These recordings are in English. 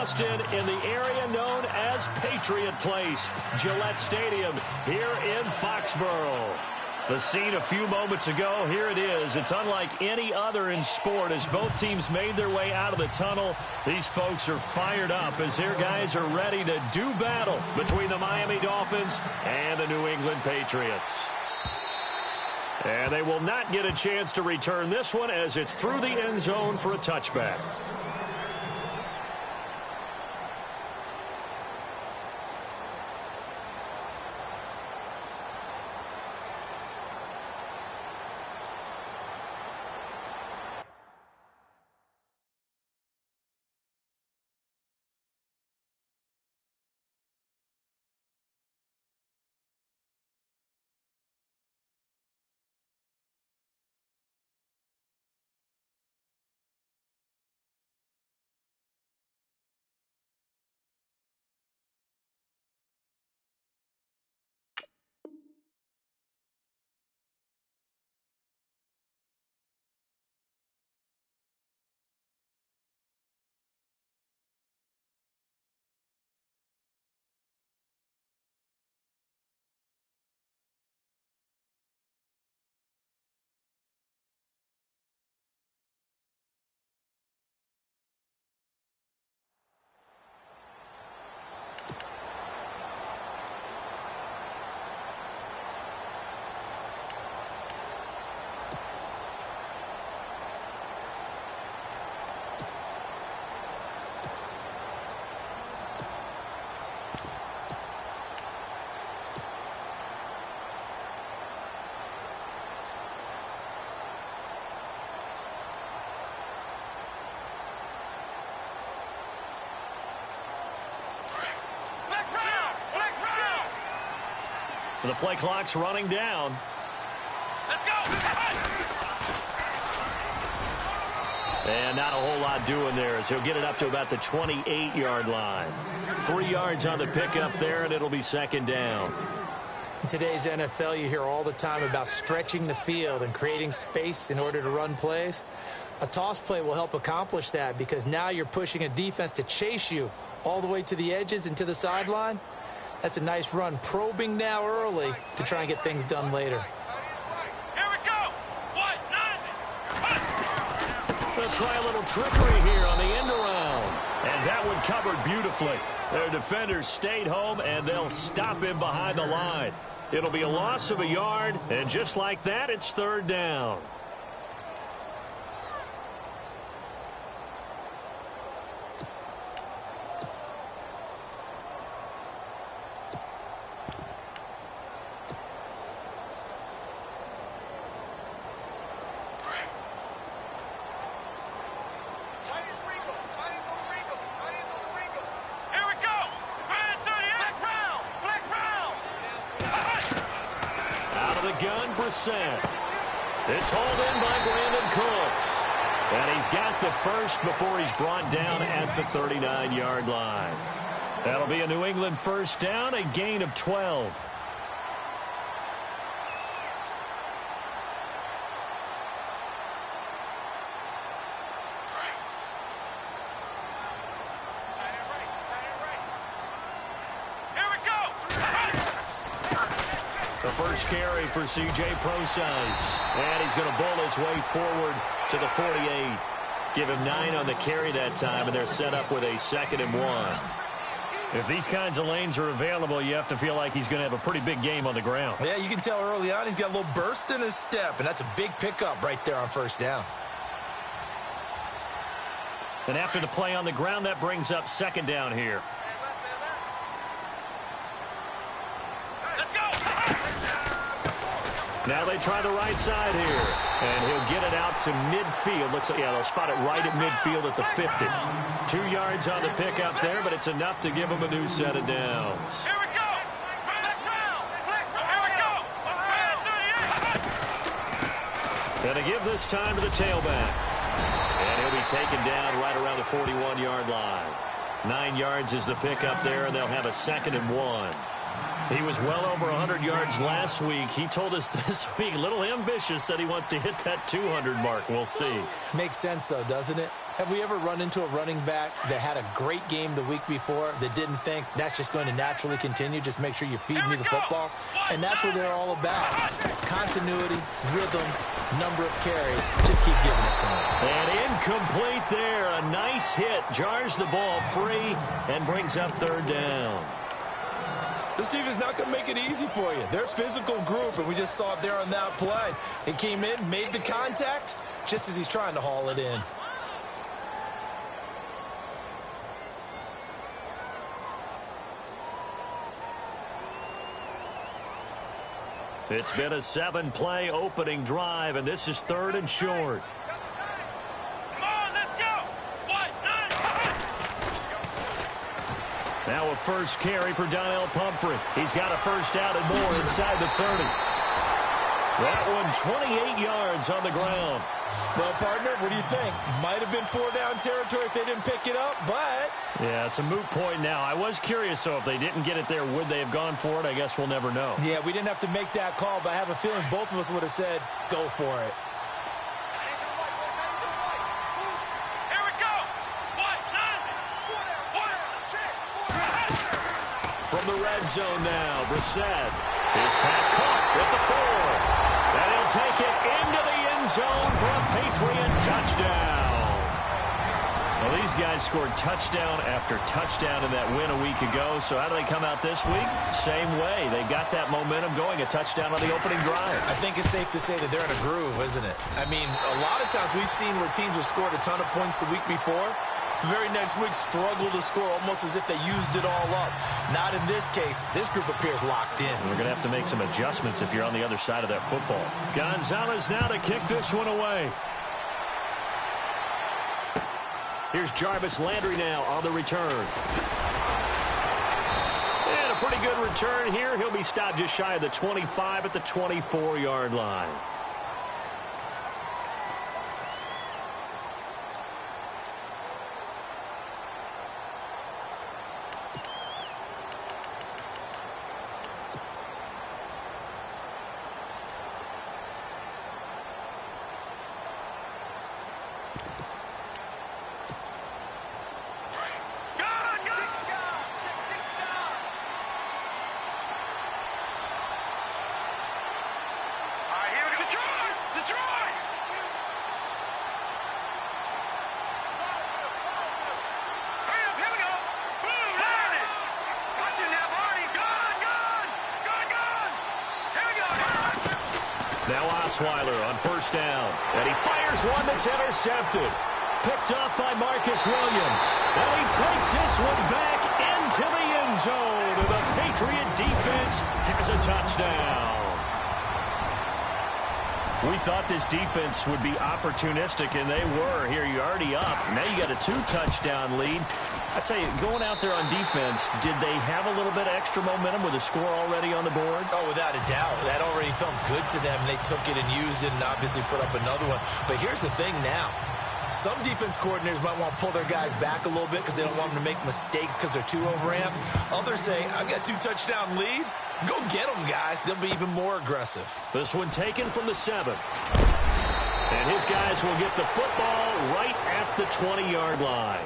Boston in the area known as Patriot Place, Gillette Stadium here in Foxborough. The scene a few moments ago, here it is. It's unlike any other in sport as both teams made their way out of the tunnel. These folks are fired up as their guys are ready to do battle between the Miami Dolphins and the New England Patriots. And they will not get a chance to return this one as it's through the end zone for a touchback. The play clock's running down. Let's go! And not a whole lot doing there as he'll get it up to about the 28-yard line. 3 yards on the pickup there, and it'll be second down. In today's NFL, you hear all the time about stretching the field and creating space in order to run plays. A toss play will help accomplish that because now you're pushing a defense to chase you all the way to the edges and to the sideline. That's a nice run, probing now early to try and get things done later. Here we go! What? They'll try a little trickery here on the end around. And that one covered beautifully. Their defenders stayed home, and they'll stop him behind the line. It'll be a loss of a yard, and just like that, it's third down. It's hauled in by Brandon Cooks. And he's got the first before he's brought down at the 39-yard line. That'll be a New England first down, a gain of 12. Carry for C.J. Prosise. And he's going to bowl his way forward to the 48. Give him 9 on the carry that time, and they're set up with a 2nd and 1. If these kinds of lanes are available, you have to feel like he's going to have a pretty big game on the ground. Yeah, you can tell early on he's got a little burst in his step, and that's a big pickup right there on first down. And after the play on the ground, that brings up second down here. Now they try the right side here. And he'll get it out to midfield. They'll spot it right at midfield at the 50. 2 yards on the pickup there, but it's enough to give him a new set of downs. Here we go! And to give this time to the tailback. And he'll be taken down right around the 41-yard line. 9 yards is the pickup there, and they'll have a 2nd and 1. He was well over 100 yards last week. He told us this week, a little ambitious, said he wants to hit that 200 mark. We'll see. Makes sense, though, doesn't it? Have we ever run into a running back that had a great game the week before that didn't think that's just going to naturally continue? Just make sure you feed me the football. And that's what they're all about. Continuity, rhythm, number of carries. Just keep giving it to them. And incomplete there. A nice hit. Jars the ball free and brings up third down. This team is not going to make it easy for you. They're a physical group, and we just saw it there on that play. He came in, made the contact, just as he's trying to haul it in. It's been a 7-play opening drive, and this is third and short. Come on, let's go. What? Now a first carry for Donnell Pumphrey. He's got a first down and more inside the 30. That one 28 yards on the ground. Well, partner, what do you think? Might have been 4-down territory if they didn't pick it up, but... Yeah, it's a moot point now. I was curious, so if they didn't get it there, would they have gone for it? I guess we'll never know. Yeah, we didn't have to make that call, but I have a feeling both of us would have said, go for it. Here we go. What? From the red zone now, Brissett. His pass caught with the 4. And he'll take it into the end zone for a Patriot touchdown. Well, these guys scored touchdown after touchdown in that win a week ago. So how do they come out this week? Same way. They got that momentum going, a touchdown on the opening drive. I think it's safe to say that they're in a groove, isn't it? I mean, a lot of times we've seen where teams have scored a ton of points the week before. The very next week struggle to score almost as if they used it all up. Not in this case. This group appears locked in. We're going to have to make some adjustments if you're on the other side of that football. Gonzalez now to kick this one away. Here's Jarvis Landry now on the return. And a pretty good return here. He'll be stopped just shy of the 25 at the 24-yard line. Osweiler on first down. And he fires one that's intercepted. Picked off by Marcus Williams. And he takes this one back into the end zone. And the Patriot defense has a touchdown. We thought this defense would be opportunistic, and they were. Here, you're already up. Now you got a 2-touchdown lead. I tell you, going out there on defense, did they have a little bit of extra momentum with a score already on the board? Oh, without a doubt. That already felt good to them. They took it and used it and obviously put up another one. But here's the thing now. Some defense coordinators might want to pull their guys back a little bit because they don't want them to make mistakes because they're too overamped. Others say, I've got a 2-touchdown lead. Go get them, guys. They'll be even more aggressive. This one taken from the 7. And his guys will get the football right at the 20-yard line.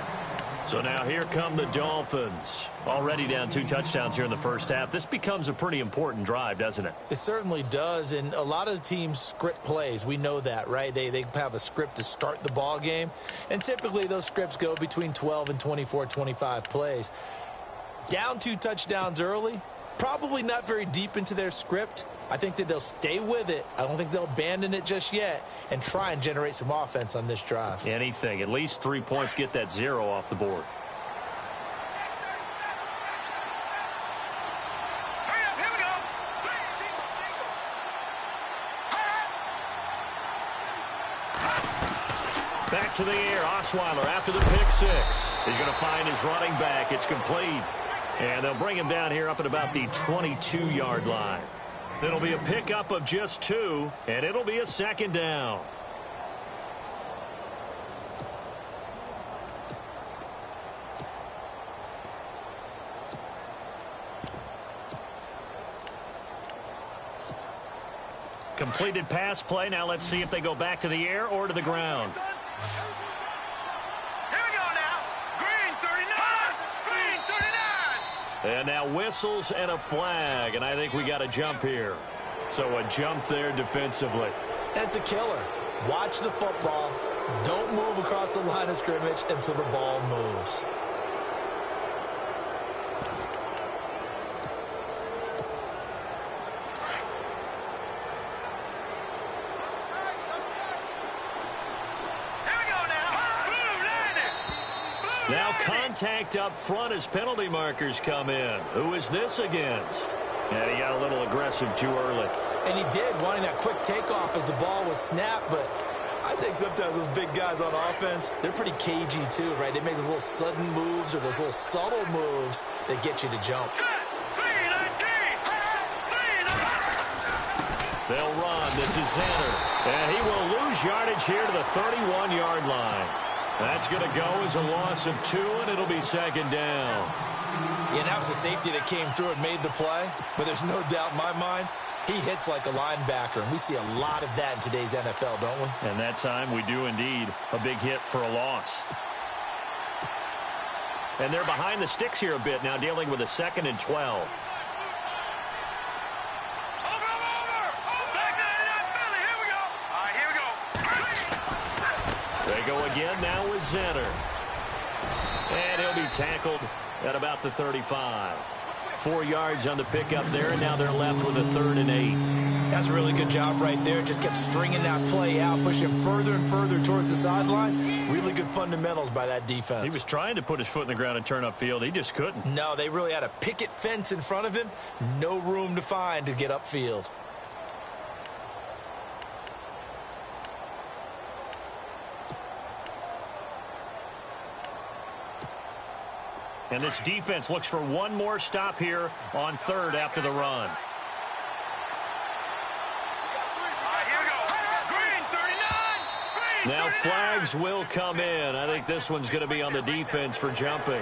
So now here come the Dolphins. Already down 2 touchdowns here in the first half. This becomes a pretty important drive, doesn't it? It certainly does, and a lot of the teams script plays. We know that, right? They have a script to start the ball game, and typically those scripts go between 12 and 24, 25 plays. Down 2 touchdowns early, probably not very deep into their script. I think that they'll stay with it. I don't think they'll abandon it just yet and try and generate some offense on this drive. Anything. At least 3 points, get that 0 off the board. Hurry up, here we go. Back to the air. Osweiler after the pick 6. He's going to find his running back. It's complete. And they'll bring him down here up at about the 22-yard line. It'll be a pickup of just 2, and it'll be a 2nd down. Completed pass play. Now let's see if they go back to the air or to the ground. And now whistles and a flag, and I think we got a jump here. So a jump there defensively. That's a killer. Watch the football. Don't move across the line of scrimmage until the ball moves. Now contact up front as penalty markers come in. Who is this against? And he got a little aggressive too early. And he did, wanting that quick takeoff as the ball was snapped, but I think sometimes those big guys on offense, they're pretty cagey too, right? They make those little sudden moves or those little subtle moves that get you to jump. They'll run. This is Xander. And he will lose yardage here to the 31-yard line. That's going to go as a loss of 2, and it'll be second down. Yeah, that was a safety that came through and made the play, but there's no doubt in my mind, he hits like a linebacker, and we see a lot of that in today's NFL, don't we? And that time we do indeed. A big hit for a loss. And they're behind the sticks here a bit now, dealing with a 2nd and 12. They go again now with Xander. And he'll be tackled at about the 35. 4 yards on the pickup there, and now they're left with a 3rd and 8. That's a really good job right there. Just kept stringing that play out, pushing him further and further towards the sideline. Really good fundamentals by that defense. He was trying to put his foot in the ground and turn upfield. He just couldn't. No, they really had a picket fence in front of him. No room to find to get upfield. And this defense looks for one more stop here on 3rd after the run. Now flags will come in. I think this one's going to be on the defense for jumping.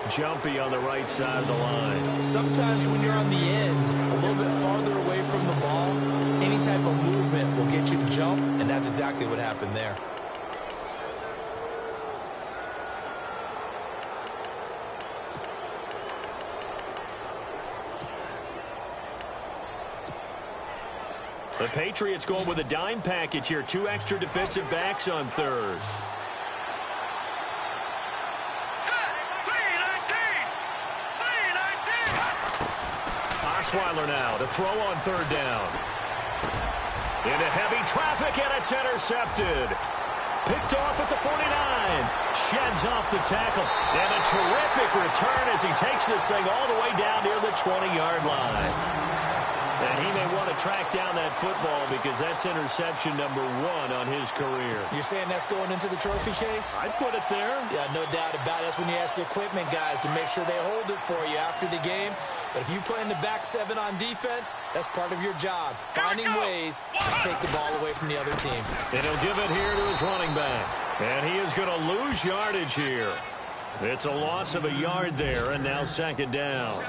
Jumpy on the right side of the line. Sometimes when you're on the end, a little bit farther away from the ball, any type of movement will get you to jump, and that's exactly what happened there. The Patriots going with a dime package here. 2 extra defensive backs on 3rd. Osweiler now to throw on 3rd down. Into heavy traffic, and it's intercepted. Picked off at the 49. Sheds off the tackle. And a terrific return as he takes this thing all the way down near the 20-yard line. And he may want to track down that football because that's interception number 1 on his career. You're saying that's going into the trophy case? I'd put it there. Yeah, no doubt about it. That's when you ask the equipment guys to make sure they hold it for you after the game. But if you play in the back 7 on defense, that's part of your job. Finding ways to take the ball away from the other team. And he'll give it here to his running back. And he is going to lose yardage here. It's a loss of a yard there, and now second down.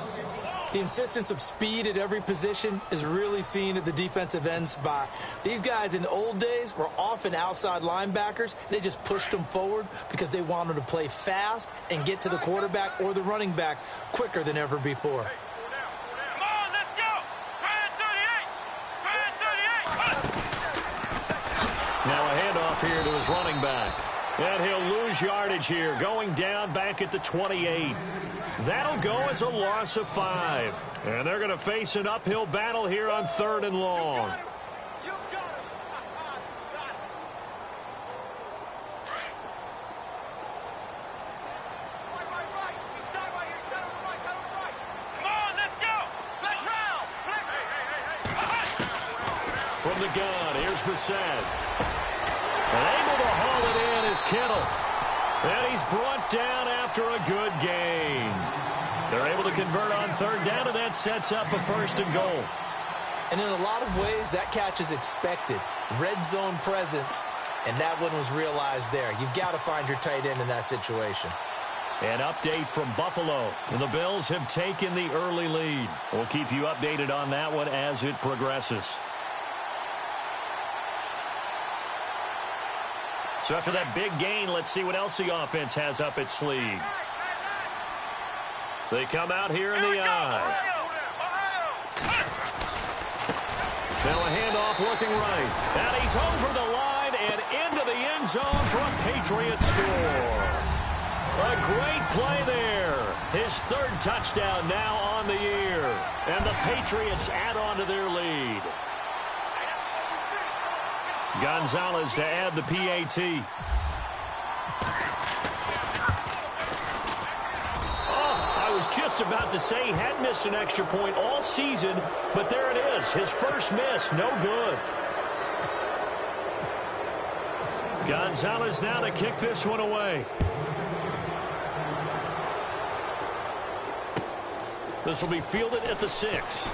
The insistence of speed at every position is really seen at the defensive end spot. These guys in the old days were often outside linebackers. They just pushed them forward because they wanted to play fast and get to the quarterback or the running backs quicker than ever before. Come on, let's go! Try 38! Now a handoff here to his running back. And he'll lose yardage here, going down back at the 28. That'll go as a loss of 5. And they're going to face an uphill battle here on 3rd and long. From the gun, here's Brissett. And able to haul it in is Kittle. And he's brought down after a good gain. They're able to convert on 3rd down, and that sets up a 1st and goal. And in a lot of ways, that catch is expected. Red zone presence, and that one was realized there. You've got to find your tight end in that situation. An update from Buffalo. The Bills have taken the early lead. We'll keep you updated on that one as it progresses. So after that big gain, let's see what else the offense has up its sleeve. They come out here in the eye. Now a handoff looking right. And he's over the line and into the end zone for a Patriot score. A great play there. His third touchdown now on the year. And the Patriots add on to their lead. Gonzalez to add the PAT. I was just about to say he had missed an extra point all season, but there it is. His first miss, no good. Gonzalez now to kick this one away. This will be fielded at the 6.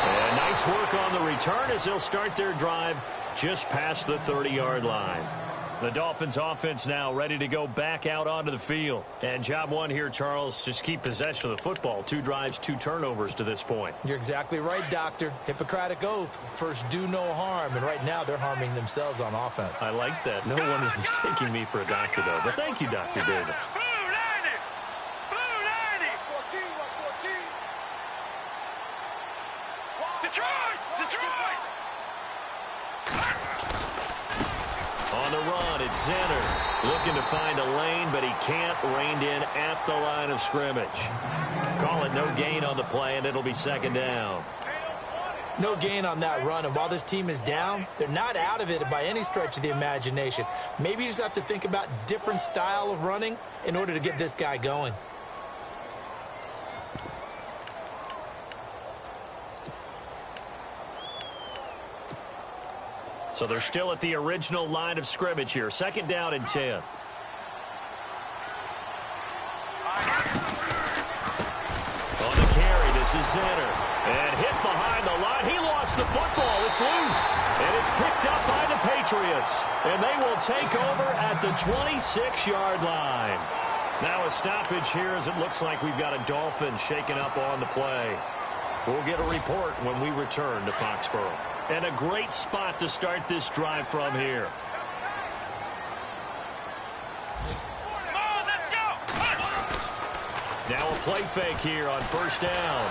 And nice work on the return as they'll start their drive just past the 30-yard line. The Dolphins offense now ready to go back out onto the field. And job one here, Charles, just keep possession of the football. 2 drives, 2 turnovers to this point. You're exactly right, Doctor. Hippocratic oath. First, do no harm. And right now, they're harming themselves on offense. I like that. No one is mistaking me for a doctor, though. But thank you, Dr. Davis. On the run, it's Zenner. Looking to find a lane, but he can't. Reined in at the line of scrimmage. Call it no gain on the play, and it'll be second down. No gain on that run, and while this team is down, they're not out of it by any stretch of the imagination. Maybe you just have to think about different style of running in order to get this guy going. So they're still at the original line of scrimmage here. Second down and 10. On the carry, this is Zenner. And hit behind the line. He lost the football. It's loose. And it's picked up by the Patriots. And they will take over at the 26-yard line. Now a stoppage here as it looks like we've got a Dolphin shaken up on the play. We'll get a report when we return to Foxborough. And a great spot to start this drive from here. Now a play fake here on first down.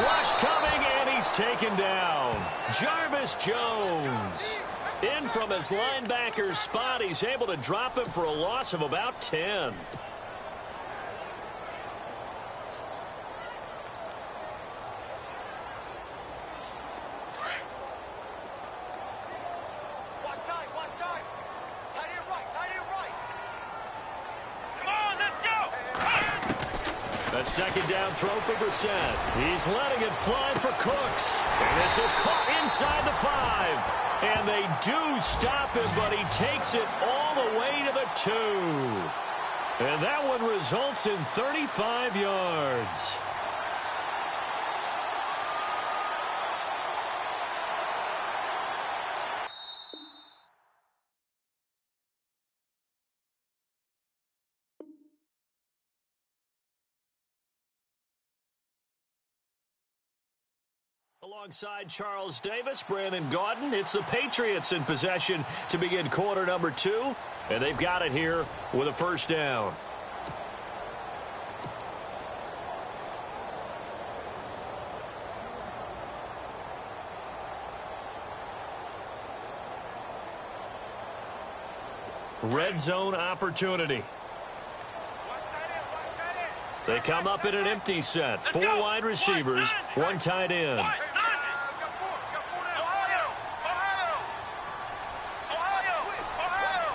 Rush coming, and he's taken down. Jarvis Jones. In from his linebacker's spot. He's able to drop him for a loss of about 10. Second down throw for Brissett. He's letting it fly for Cooks. And this is caught inside the 5. And they do stop him, but he takes it all the way to the 2. And that one results in 35 yards. Alongside Charles Davis, Brandon Gaudin, it's the Patriots in possession to begin quarter number 2, and they've got it here with a first down. Red zone opportunity. They come up in an empty set. 4 wide receivers, 1 tight end.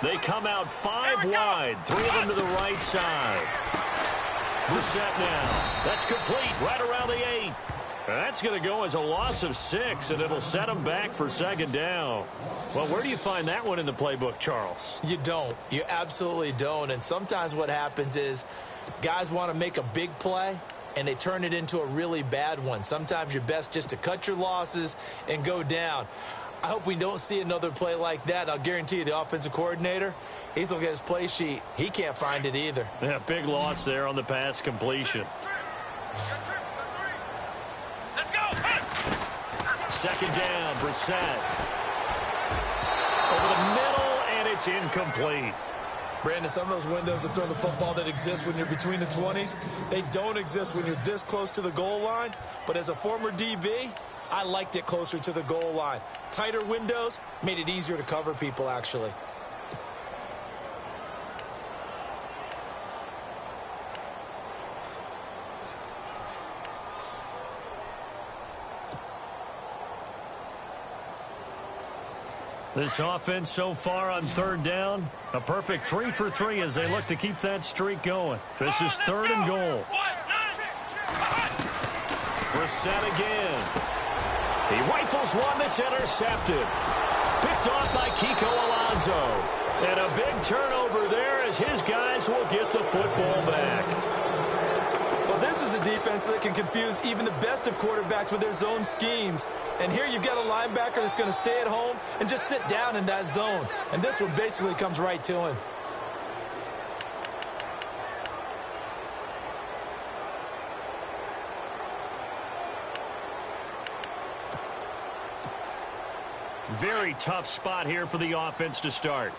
They come out 5 wide, 3 of them to the right side. Brissett now. That's complete right around the 8. That's going to go as a loss of 6, and it'll set them back for second down. Well, where do you find that one in the playbook, Charles? You don't. You absolutely don't. And sometimes what happens is guys want to make a big play, and they turn it into a really bad one. Sometimes you're best just to cut your losses and go down. I hope we don't see another play like that. I'll guarantee you the offensive coordinator, he's looking at his play sheet. He can't find it either. Yeah, big loss there on the pass completion. Let's go. Second down, Brissett. Over the middle, and it's incomplete. Brandon, some of those windows to throw the football that exist when you're between the 20s, they don't exist when you're this close to the goal line. But as a former DB, I liked it closer to the goal line. Tighter windows made it easier to cover people, actually. This offense so far on third down, a perfect 3 for 3 as they look to keep that streak going. This is third and goal. Reset again. He rifles one that's intercepted. Picked off by Kiko Alonso. And a big turnover there as his guys will get the football back. Well, this is a defense that can confuse even the best of quarterbacks with their zone schemes. And here you've got a linebacker that's going to stay at home and just sit down in that zone. And this one basically comes right to him. Very tough spot here for the offense to start.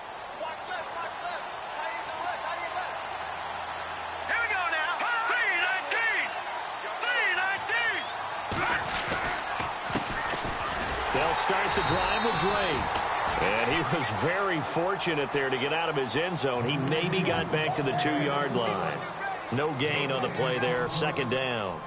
They'll start the drive with Drake. And he was very fortunate there to get out of his end zone. He maybe got back to the 2-yard line. No gain on the play there. Second down.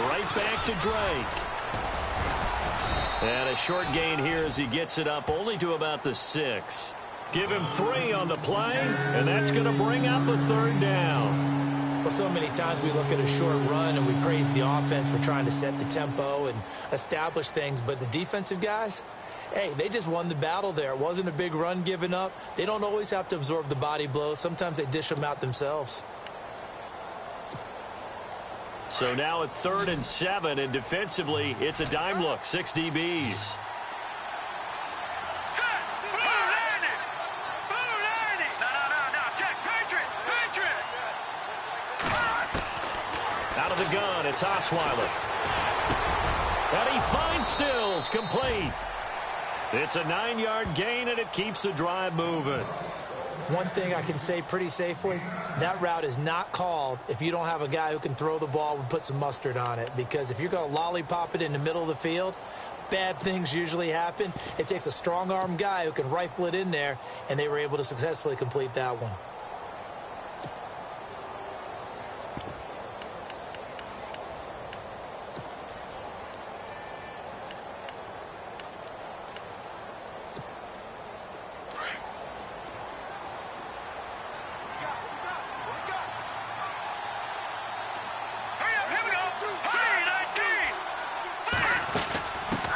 Right back to Drake. And a short gain here as he gets it up only to about the 6. Give him 3 on the play, and that's going to bring up a third down. Well, so many times we look at a short run and we praise the offense for trying to set the tempo and establish things, but the defensive guys, hey, they just won the battle there. It wasn't a big run given up. They don't always have to absorb the body blows. Sometimes they dish them out themselves. So now at 3rd and 7, and defensively, it's a dime look, 6 DBs. Out of the gun, it's Osweiler. And he finds Stills, complete. It's a 9-yard gain, and it keeps the drive moving. One thing I can say pretty safely, that route is not called if you don't have a guy who can throw the ball and put some mustard on it. Because if you're going to lollipop it in the middle of the field, bad things usually happen. It takes a strong-arm guy who can rifle it in there, and they were able to successfully complete that one.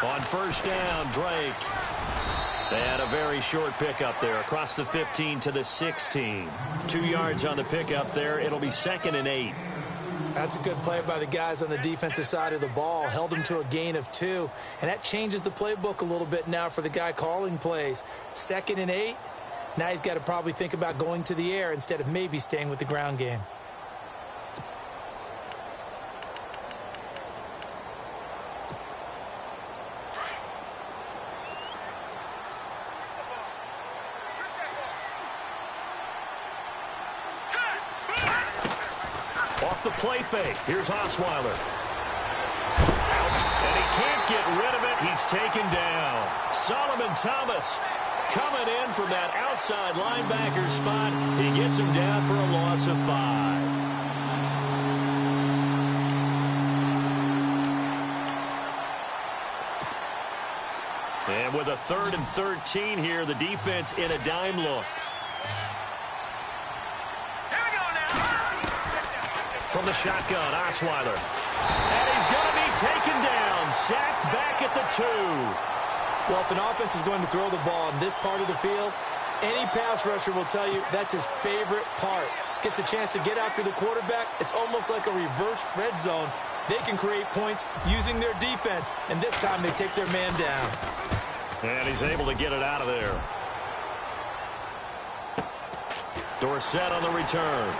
On first down, Drake. They had a very short pickup there across the 15 to the 16. 2 yards on the pickup there. It'll be 2nd and 8. That's a good play by the guys on the defensive side of the ball. Held them to a gain of 2. And that changes the playbook a little bit now for the guy calling plays. 2nd and 8. Now he's got to probably think about going to the air instead of maybe staying with the ground game. Off the play fake. Here's Osweiler. Out. And he can't get rid of it. He's taken down. Solomon Thomas coming in from that outside linebacker spot. He gets him down for a loss of 5. And with a 3rd and 13 here, the defense in a dime look. From the shotgun, Osweiler. And he's going to be taken taken down, sacked back at the 2. Well, if an offense is going to throw the ball in this part of the field, any pass rusher will tell you that's his favorite part. Gets a chance to get after the quarterback. It's almost like a reverse red zone. They can create points using their defense, and this time they take their man down. And he's able to get it out of there. Dorsett on the return.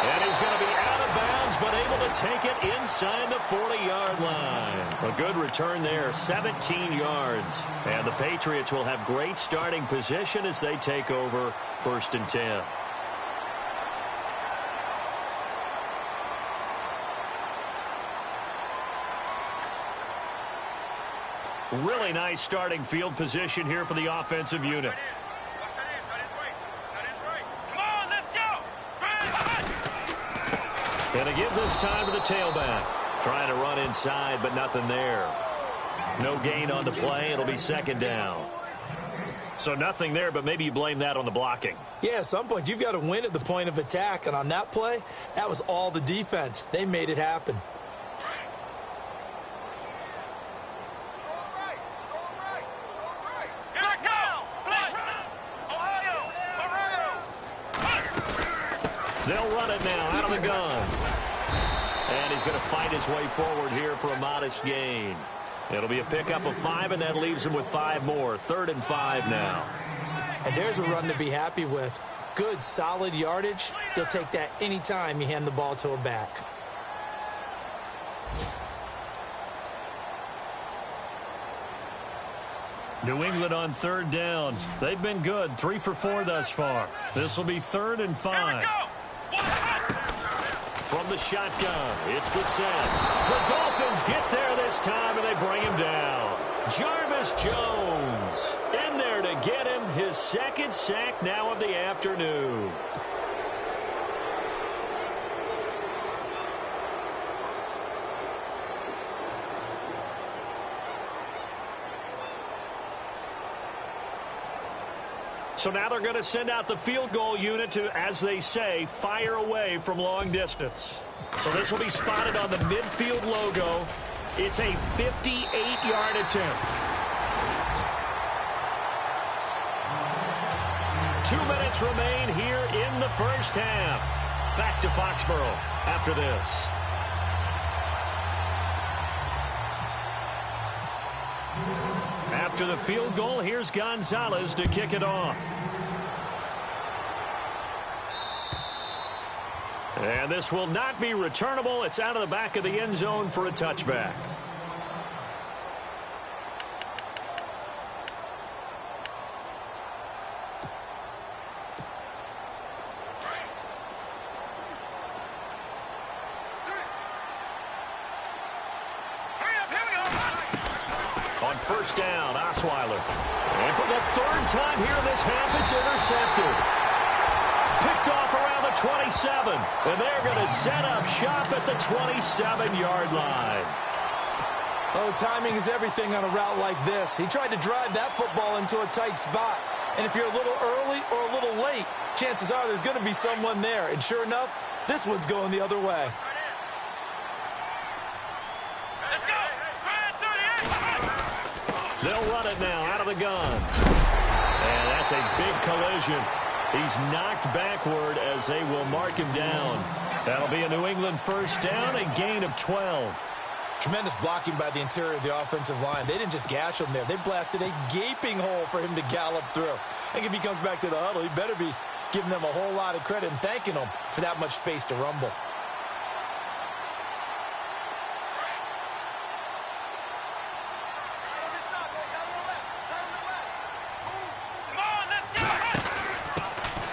And he's going to be out of bounds, but able to take it inside the 40-yard line. A good return there, 17 yards. And the Patriots will have great starting position as they take over 1st and 10. Really nice starting field position here for the offensive unit. Gonna give this time to the tailback. Trying to run inside, but nothing there. No gain on the play. It'll be 2nd down. So nothing there, but maybe you blame that on the blocking. Yeah, at some point, you've got to win at the point of attack. And on that play, that was all the defense. They made it happen. They'll run it now out of the gun. And he's going to fight his way forward here for a modest gain. It'll be a pickup of 5, and that leaves him with 5 more. 3rd and 5 now. And there's a run to be happy with. Good, solid yardage. You'll take that any time you hand the ball to a back. New England on 3rd down. They've been good. 3 for 4 thus far. This will be 3rd and 5. From the shotgun, it's Brissett. The Dolphins get there this time, and they bring him down. Jarvis Jones in there to get him his 2nd sack now of the afternoon. So now they're going to send out the field goal unit to, as they say, fire away from long distance. So this will be spotted on the midfield logo. It's a 58-yard attempt. 2 minutes remain here in the first half. Back to Foxborough after this. After the field goal, here's Gonzalez to kick it off. And this will not be returnable. It's out of the back of the end zone for a touchback. On 1st down, Osweiler. And for the 3rd time here in this half, it's intercepted. Picked off around the 27. And they're going to set up shop at the 27-yard line. Oh, timing is everything on a route like this. He tried to drive that football into a tight spot. And if you're a little early or a little late, chances are there's going to be someone there. And sure enough, this one's going the other way. They'll run it now out of the gun. And that's a big collision. He's knocked backward as they will mark him down. That'll be a New England 1st down, a gain of 12. Tremendous blocking by the interior of the offensive line. They didn't just gash him there. They blasted a gaping hole for him to gallop through. I think if he comes back to the huddle, he better be giving them a whole lot of credit and thanking them for that much space to rumble.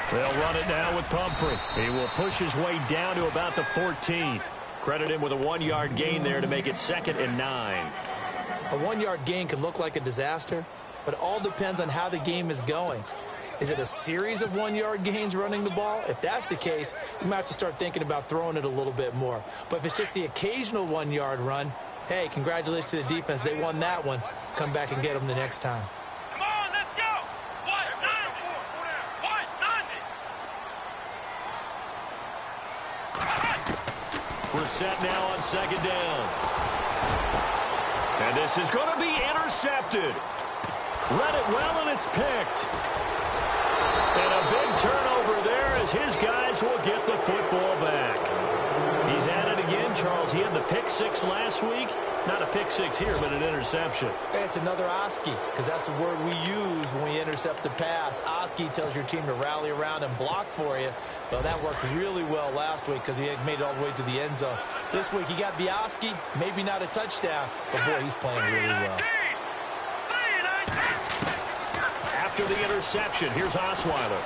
They'll run it now with Pumphrey. He will push his way down to about the 14. Credit him with a 1-yard gain there to make it 2nd and 9. A 1-yard gain can look like a disaster, but it all depends on how the game is going. Is it a series of 1-yard gains running the ball? If that's the case, you might have to start thinking about throwing it a little bit more. But if it's just the occasional 1-yard run, hey, congratulations to the defense. They won that one. Come back and get them the next time. set now on second down. And this is going to be intercepted. Read it well, and it's picked. And a big turnover there as his guys will get the football back. He's at it again, Charles. He had the pick six last week. Not a pick six here, but an interception. It's another Oski, because that's the word we use when we intercept the pass. Oski tells your team to rally around and block for you. Well, that worked really well last week because he had made it all the way to the end zone. This week, he got the Oski, maybe not a touchdown, but boy, he's playing really well. After the interception, here's Osweiler.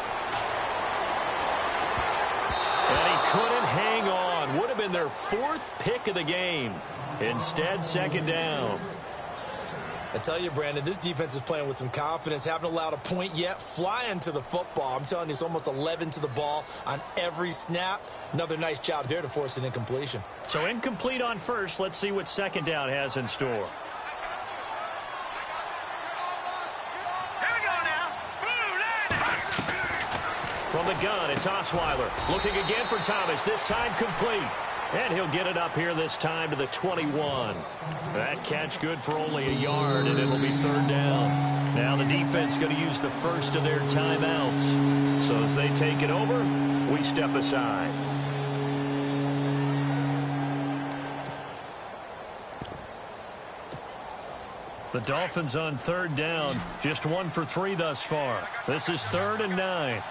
And he couldn't hang on. Would have been their fourth pick of the game. Instead, second down. I tell you, Brandon, this defense is playing with some confidence. Haven't allowed a point yet. Flying to the football. I'm telling you, it's almost 11 to the ball on every snap. Another nice job there to force an incompletion. So incomplete on first. Let's see what second down has in store. From the gun, it's Osweiler. Looking again for Thomas. This time complete. And he'll get it up here this time to the 21. That catch good for only a yard, and it'll be third down. Now the defense going to use the first of their timeouts. So as they take it over, we step aside. The Dolphins on third down. Just 1 for 3 thus far. This is 3rd and 9.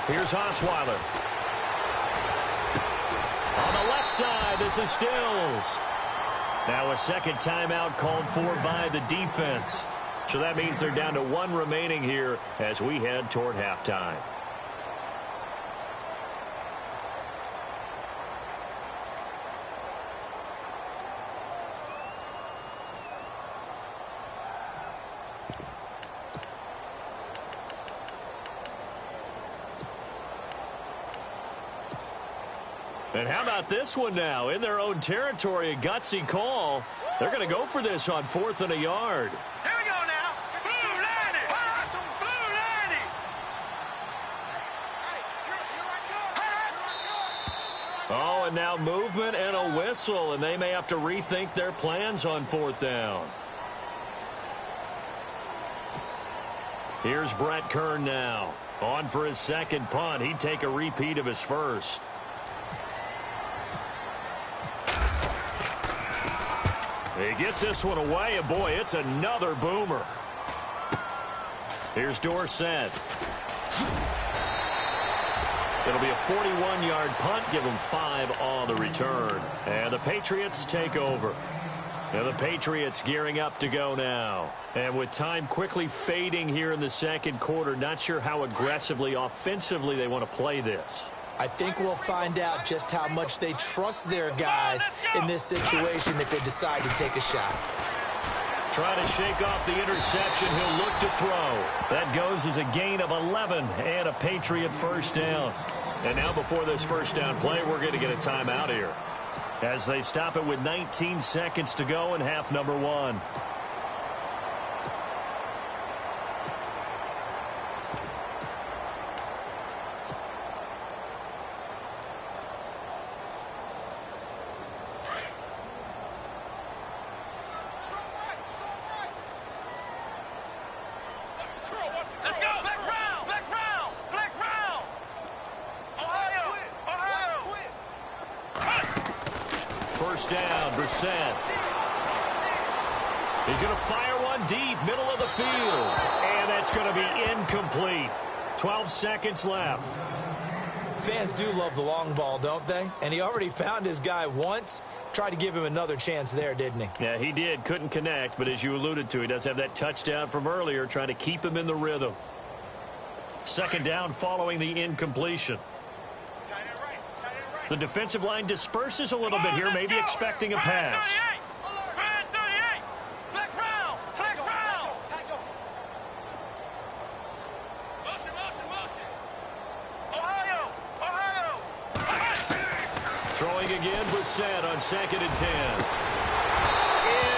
Here's Osweiler. On the left side, this is Stills. Now a second timeout called for by the defense. So that means they're down to 1 remaining here as we head toward halftime. And how about this one now? In their own territory, a gutsy call. They're going to go for this on 4th and a yard. Here we go now. Blue Lanny. Blue Lanny. Oh, and now movement and a whistle, and they may have to rethink their plans on 4th down. Here's Brett Kern now. On for his second punt. He'd take a repeat of his first. He gets this one away, and boy, it's another boomer. Here's Dorsett. It'll be a 41-yard punt, give them 5 on the return. And the Patriots take over. And the Patriots gearing up to go now. And with time quickly fading here in the second quarter, not sure how aggressively, offensively they want to play this. I think we'll find out just how much they trust their guys in this situation if they decide to take a shot. Trying to shake off the interception. He'll look to throw. That goes as a gain of 11 and a Patriot first down. And now before this first down play, we're going to get a timeout here as they stop it with 19 seconds to go in half number 1. First down, Brissett. He's going to fire one deep, middle of the field. And that's going to be incomplete. 12 seconds left. Fans do love the long ball, don't they? And he already found his guy once. Tried to give him another chance there, didn't he? Yeah, he did. Couldn't connect, but as you alluded to, he does have that touchdown from earlier, trying to keep him in the rhythm. Second down following the incompletion. The defensive line disperses a little bit here, maybe expecting a pass. Throwing again, Brissett on 2nd and 10.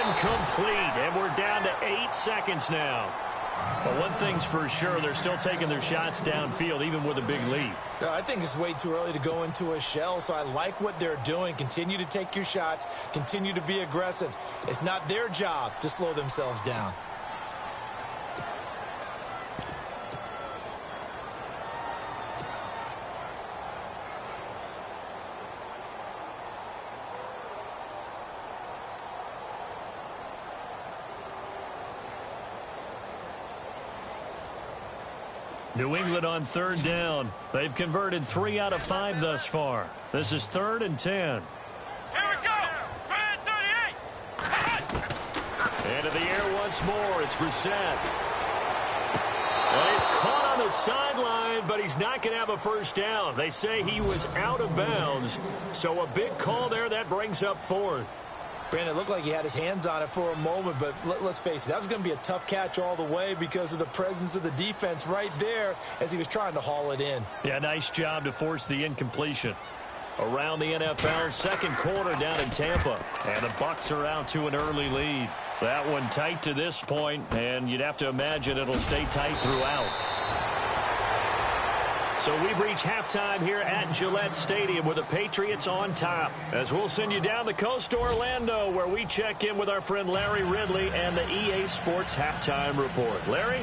Incomplete, and we're down to 8 seconds now. But one thing's for sure, they're still taking their shots downfield, even with a big lead. I think it's way too early to go into a shell, so I like what they're doing. Continue to take your shots. Continue to be aggressive. It's not their job to slow themselves down. New England on third down. They've converted 3 out of 5 thus far. This is 3rd and 10. Here we go. 38. Into the air once more. It's Brissett. Well, he's caught on the sideline, but he's not going to have a first down. They say he was out of bounds. So a big call there. That brings up 4th. Brandon, it looked like he had his hands on it for a moment, but let's face it, that was going to be a tough catch all the way because of the presence of the defense right there as he was trying to haul it in. Yeah, nice job to force the incompletion. Around the NFL, second quarter down in Tampa, and the Bucs are out to an early lead. That one tight to this point, and you'd have to imagine it'll stay tight throughout. So we've reached halftime here at Gillette Stadium with the Patriots on top. As we'll send you down the coast to Orlando, where we check in with our friend Larry Ridley and the EA Sports Halftime Report. Larry?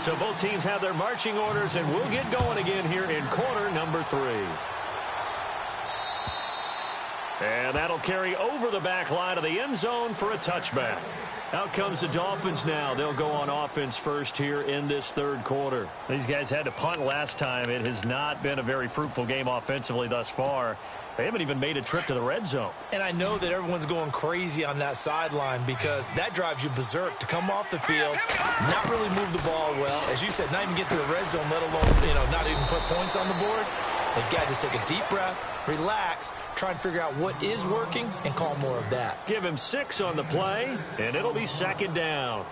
So both teams have their marching orders, and we'll get going again here in quarter number 3. And that'll carry over the back line of the end zone for a touchback. Out comes the Dolphins now. They'll go on offense first here in this third quarter. These guys had to punt last time. It has not been a very fruitful game offensively thus far. They haven't even made a trip to the red zone. And I know that everyone's going crazy on that sideline because that drives you berserk to come off the field, not really move the ball well. As you said, not even get to the red zone, let alone, not even put points on the board. They've got to just take a deep breath, relax, try and figure out what is working, and call more of that. Give him 6 on the play, and it'll be second down.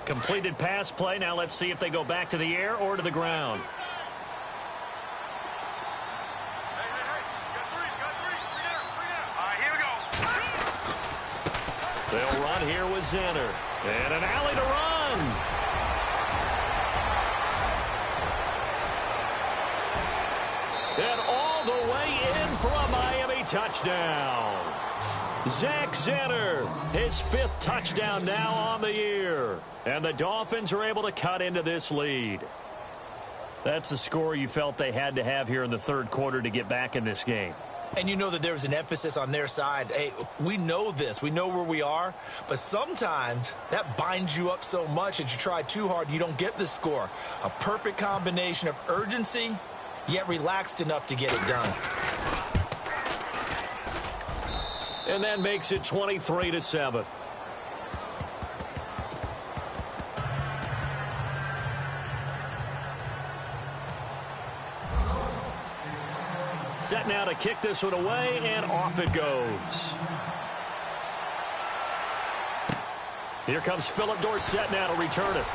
Completed pass play. Now let's see if they go back to the air or to the ground. They'll run here with Zenner. And an alley to run. And all the way in for a Miami touchdown. Zach Zenner, his 5th touchdown now on the year. And the Dolphins are able to cut into this lead. That's the score you felt they had to have here in the third quarter to get back in this game. And you know that there was an emphasis on their side. Hey, we know this. We know where we are. But sometimes that binds you up so much that you try too hard, you don't get the score. A perfect combination of urgency, yet relaxed enough to get it done. And that makes it 23-7. Set now to kick this one away, and off it goes. Here comes Philip Dorsett now to return it.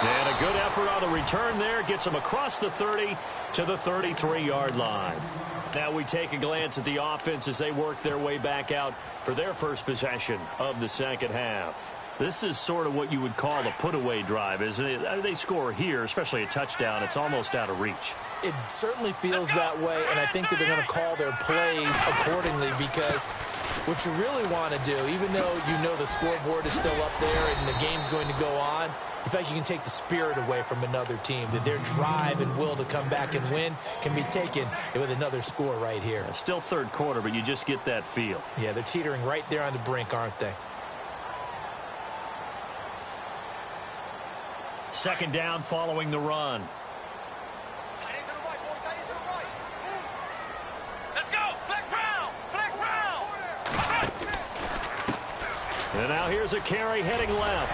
And a good effort on the return there. Gets him across the 30 to the 33-yard line. Now we take a glance at the offense as they work their way back out for their first possession of the second half. This is sort of what you would call a put-away drive, isn't it? They score here, especially a touchdown. It's almost out of reach. It certainly feels that way, and I think that they're going to call their plays accordingly because what you really want to do, even though you know the scoreboard is still up there and the game's going to go on, in fact, you can take the spirit away from another team. That their drive and will to come back and win can be taken with another score right here. Still third quarter, but you just get that feel. Yeah, they're teetering right there on the brink, aren't they? Second down following the run. Let's go. Flex round. Flex round. And now here's a carry heading left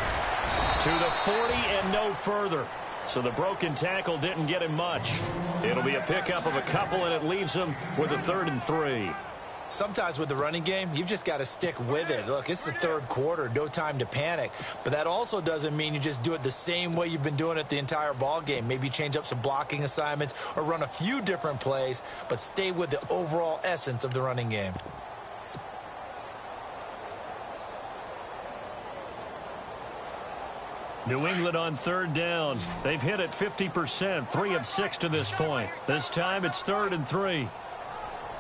to the 40 and no further. So the broken tackle didn't get him much. It'll be a pickup of a couple, and it leaves him with a 3rd and 3. Sometimes with the running game, you've just got to stick with it. Look, it's the third quarter, no time to panic. But that also doesn't mean you just do it the same way you've been doing it the entire ball game. Maybe change up some blocking assignments or run a few different plays, but stay with the overall essence of the running game. New England on third down. They've hit it 50%, 3 of 6 to this point. This time it's 3rd and 3.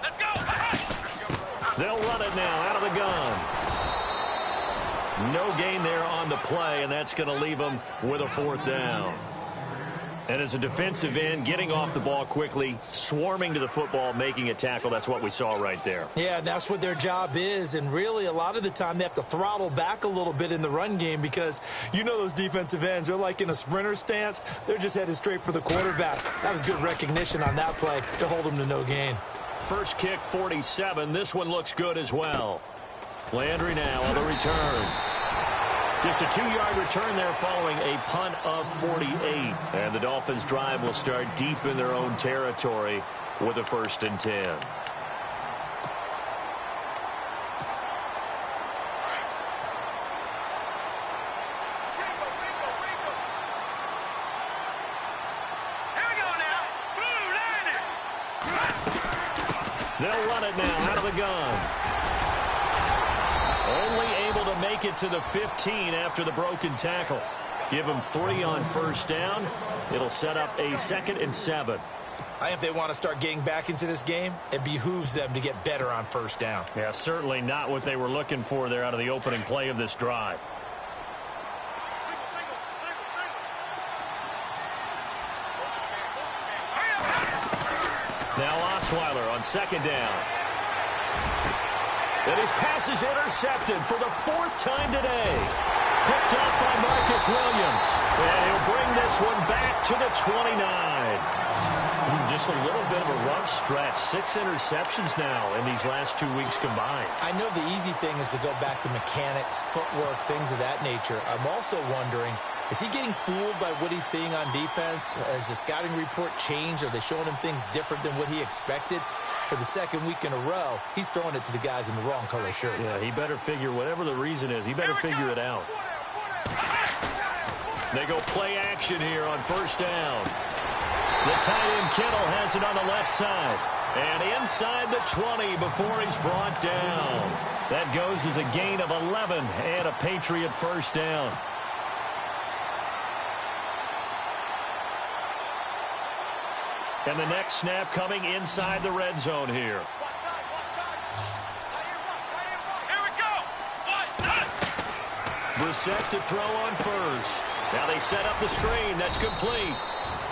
Let's go. They'll run it now out of the gun. No gain there on the play, and that's going to leave them with a 4th down. And as a defensive end, getting off the ball quickly, swarming to the football, making a tackle, that's what we saw right there. Yeah, that's what their job is, and really a lot of the time they have to throttle back a little bit in the run game because you know those defensive ends, they're like in a sprinter stance. They're just headed straight for the quarterback. That was good recognition on that play to hold them to no gain. First kick, 47. This one looks good as well. Landry now on the return. Just a 2-yard return there following a punt of 48. And the Dolphins' drive will start deep in their own territory with a 1st and 10. They'll run it now out of the gun. Only able to make it to the 15 after the broken tackle. Give them 3 on 1st down. It'll set up a 2nd and 7. I think if they want to start getting back into this game, it behooves them to get better on 1st down. Yeah, certainly not what they were looking for there out of the opening play of this drive. Now Osweiler on 2nd down. And his pass is intercepted for the 4th time today. Picked up by Marcus Williams. And he'll bring this one back to the 29. Just a little bit of a rough stretch. 6 interceptions now in these last 2 weeks combined. I know the easy thing is to go back to mechanics, footwork, things of that nature. I'm also wondering, is he getting fooled by what he's seeing on defense? Has the scouting report changed? Are they showing him things different than what he expected? For the 2nd week in a row, he's throwing it to the guys in the wrong color shirts. Yeah, he better figure, whatever the reason is, he better figure it out. They go play action here on 1st down. The tight end Kittle has it on the left side. And inside the 20 before he's brought down. That goes as a gain of 11 and a Patriot 1st down. And the next snap coming inside the red zone here. Here we go. Brissett to throw on 1st. Now they set up the screen. That's complete.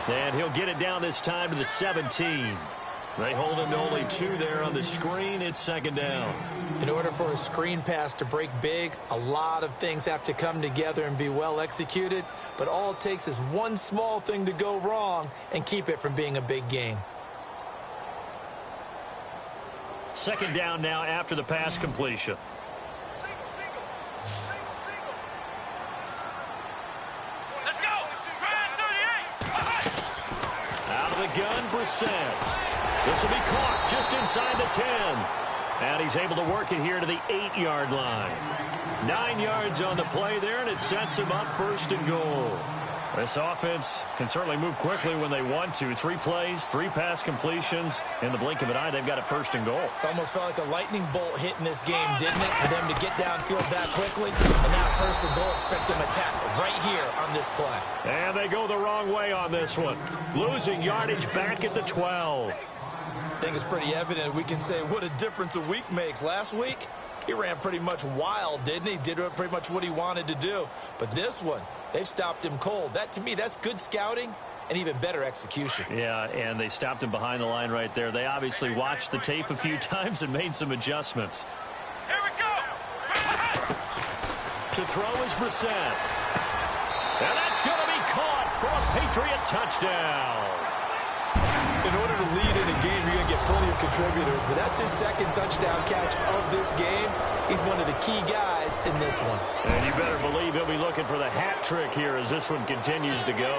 And he'll get it down this time to the 17. They hold him to only 2 there on the screen. It's 2nd down. In order for a screen pass to break big, a lot of things have to come together and be well executed. But all it takes is one small thing to go wrong and keep it from being a big gain. 2nd down now after the pass completion. Let's go. Out of the gun, Brissett. This will be caught just inside the 10. And he's able to work it here to the 8-yard line. 9 yards on the play there, and it sets him up 1st and goal. This offense can certainly move quickly when they want to. 3 plays, 3 pass completions. In the blink of an eye, they've got it 1st and goal. Almost felt like a lightning bolt hit in this game, didn't it? For them to get downfield that quickly. And now 1st and goal, expect them to tackle right here on this play. And they go the wrong way on this one. Losing yardage back at the 12. I think it's pretty evident. We can say what a difference a week makes. Last week, he ran pretty much wild, didn't he? Did pretty much what he wanted to do. But this one, they've stopped him cold. That, to me, that's good scouting and even better execution. Yeah, and they stopped him behind the line right there. They obviously watched the tape a few times and made some adjustments. Here we go. To throw is Brissett. And that's going to be caught for a Patriot touchdown. In order to lead in a game, you're going to get plenty of contributors, but that's his 2nd touchdown catch of this game. He's one of the key guys in this one. And you better believe he'll be looking for the hat trick here as this one continues to go.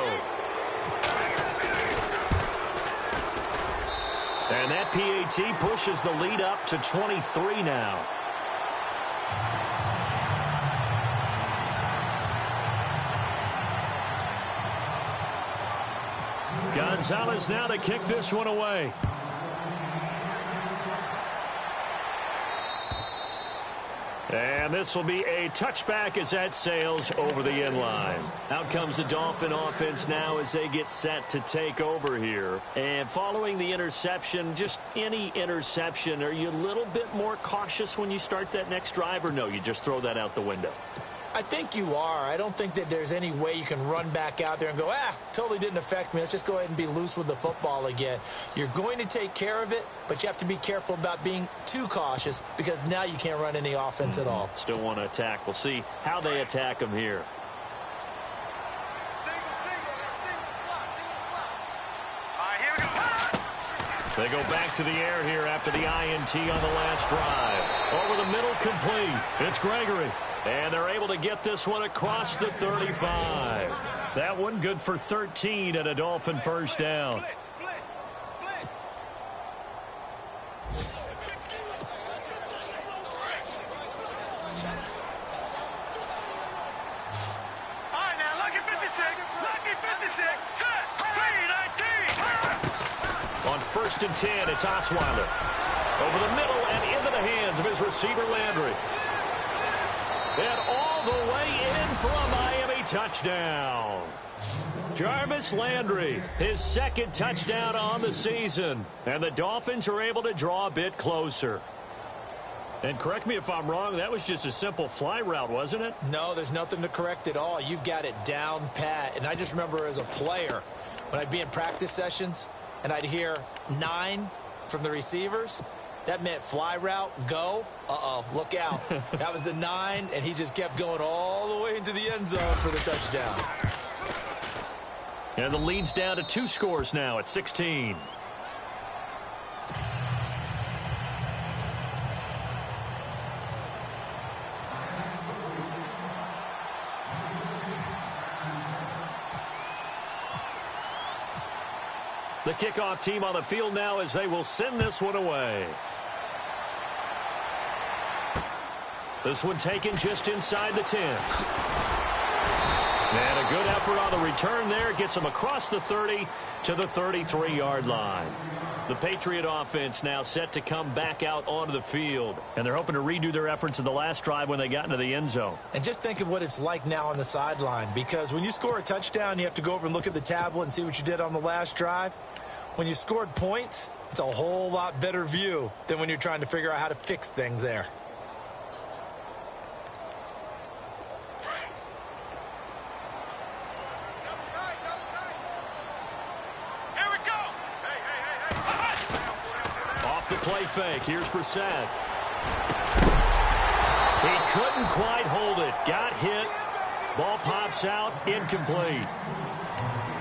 And that PAT pushes the lead up to 23 now. Gonzalez now to kick this one away. And this will be a touchback as that sails over the end line. Out comes the Dolphin offense now as they get set to take over here. And following the interception, just any interception, are you a little bit more cautious when you start that next drive, or no, you just throw that out the window? I think you are. I don't think that there's any way you can run back out there and go, totally didn't affect me. Let's just go ahead and be loose with the football again. You're going to take care of it, but you have to be careful about being too cautious because now you can't run any offense at all. Still want to attack. We'll see how they attack them here. They go back to the air here after the INT on the last drive. Over the middle, complete. It's Gregory. And they're able to get this one across the 35. That one good for 13 and a Dolphin first down. On 1st and 10, it's Osweiler. Over the middle and into the hands of his receiver, Landry. And all the way in for a Miami touchdown. Jarvis Landry, his second touchdown on the season. And the Dolphins are able to draw a bit closer. And correct me if I'm wrong, that was just a simple fly route, wasn't it? No, there's nothing to correct at all. You've got it down pat. And I just remember as a player, when I'd be in practice sessions and I'd hear 9 from the receivers, that meant fly route, go. Look out. That was the 9, and he just kept going all the way into the end zone for the touchdown. And the lead's down to 2 scores now at 16. The kickoff team on the field now as they will send this one away. This one taken just inside the 10. And a good effort on the return there. Gets them across the 30 to the 33-yard line. The Patriot offense now set to come back out onto the field. And they're hoping to redo their efforts in the last drive when they got into the end zone. And just think of what it's like now on the sideline. Because when you score a touchdown, you have to go over and look at the tablet and see what you did on the last drive. When you scored points, it's a whole lot better view than when you're trying to figure out how to fix things there. Play fake. Here's Brissett. He couldn't quite hold it. Got hit. Ball pops out. Incomplete.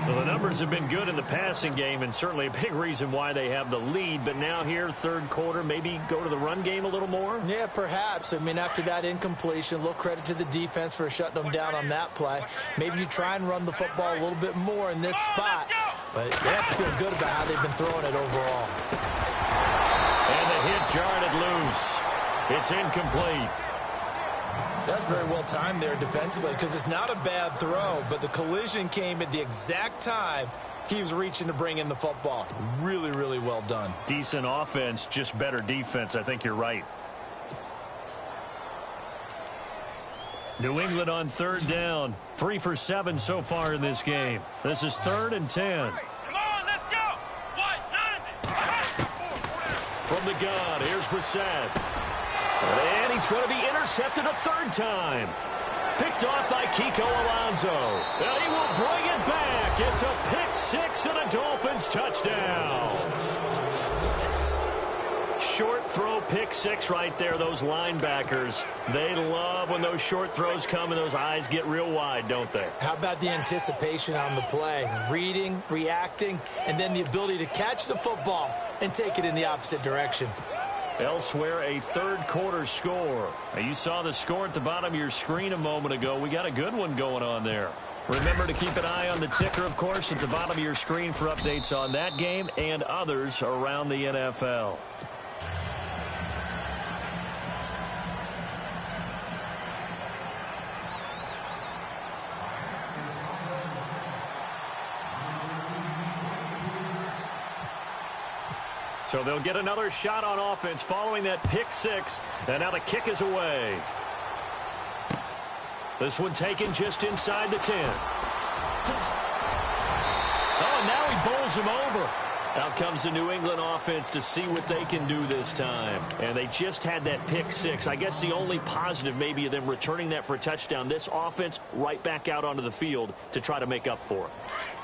Well, the numbers have been good in the passing game, and certainly a big reason why they have the lead. But now here, third quarter, maybe go to the run game a little more? Yeah, perhaps. I mean, after that incompletion, a little credit to the defense for shutting them down on that play. Maybe you try and run the football a little bit more in this spot. But they have to feel good about how they've been throwing it overall. And the hit jarred it loose. It's incomplete. That's very well timed there defensively because it's not a bad throw, but the collision came at the exact time he was reaching to bring in the football. Really, really well done. Decent offense, just better defense. I think you're right. New England on third down. 3 for 7 so far in this game. This is 3rd and 10. From the gun, here's Brissett. And he's going to be intercepted a third time. Picked off by Kiko Alonso. And he will bring it back. It's a pick 6 and a Dolphins touchdown. Short throw pick 6 right there. Those linebackers, they love when those short throws come and those eyes get real wide, don't they? How about the anticipation on the play? Reading, reacting, and then the ability to catch the football and take it in the opposite direction. Elsewhere, a third quarter score. Now, you saw the score at the bottom of your screen a moment ago. We got a good one going on there. Remember to keep an eye on the ticker, of course, at the bottom of your screen for updates on that game and others around the NFL. So they'll get another shot on offense following that pick six. And now the kick is away. This one taken just inside the 10. Oh, and now he bowls him over. Out comes the New England offense to see what they can do this time. And they just had that pick six. I guess the only positive maybe of them returning that for a touchdown. This offense right back out onto the field to try to make up for it.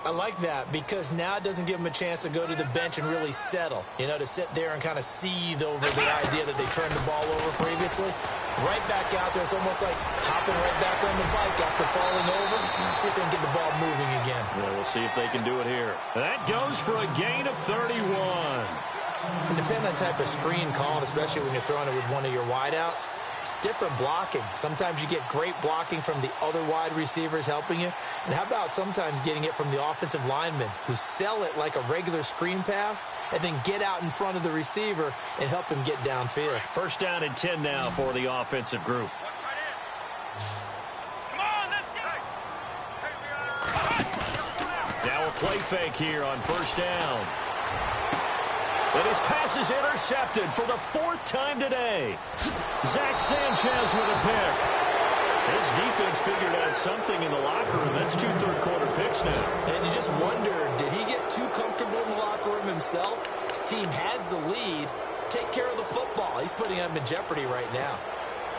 I like that because now it doesn't give them a chance to go to the bench and really settle, you know, to sit there and kind of seethe over the idea that they turned the ball over previously. Right back out there. It's almost like hopping right back on the bike after falling over. See if they can get the ball moving again. Yeah, we'll see if they can do it here. That goes for a gain of 31. And depending on the type of screen called, especially when you're throwing it with one of your wideouts, it's different blocking. Sometimes you get great blocking from the other wide receivers helping you. And how about sometimes getting it from the offensive linemen who sell it like a regular screen pass and then get out in front of the receiver and help him get downfield. First down and 10 now for the offensive group. Now a play fake here on first down. And his pass is intercepted for the fourth time today. Zach Sanchez with a pick. His defense figured out something in the locker room. That's 2 third-quarter picks now. And you just wonder, did he get too comfortable in the locker room himself? His team has the lead. Take care of the football. He's putting them in jeopardy right now.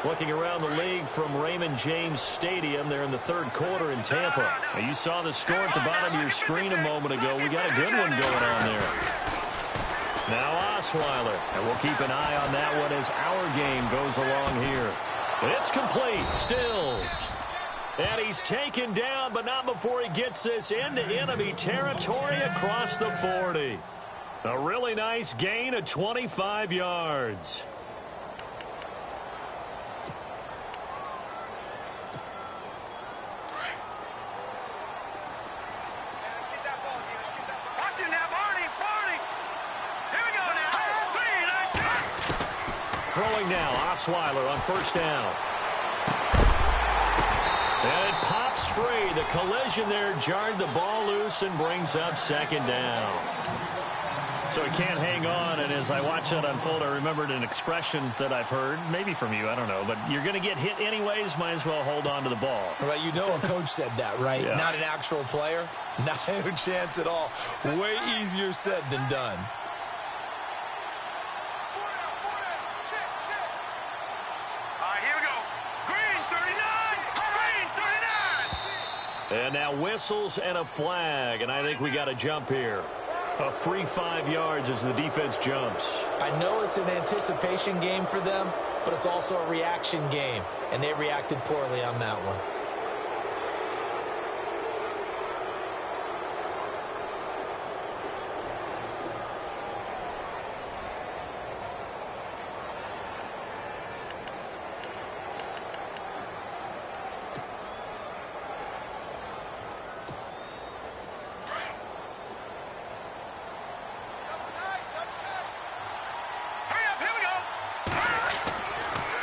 Looking around the league from Raymond James Stadium, they're in the third quarter in Tampa. Now, you saw the score at the bottom of your screen a moment ago. We got a good one going on there. Now Osweiler, and we'll keep an eye on that one as our game goes along here. It's complete. Stills. And he's taken down, but not before he gets this into enemy territory across the 40. A really nice gain of 25 yards. Throwing now, Osweiler on first down. And it pops free. The collision there jarred the ball loose and brings up second down. So he can't hang on, and as I watch that unfold, I remembered an expression that I've heard, maybe from you, I don't know, but you're going to get hit anyways, might as well hold on to the ball. Right, you know a coach said that, right? Yeah. Not an actual player. Not a chance at all. Way easier said than done. And now whistles and a flag, and I think we got a jump here. A free 5 yards as the defense jumps. I know it's an anticipation game for them, but it's also a reaction game, and they reacted poorly on that one.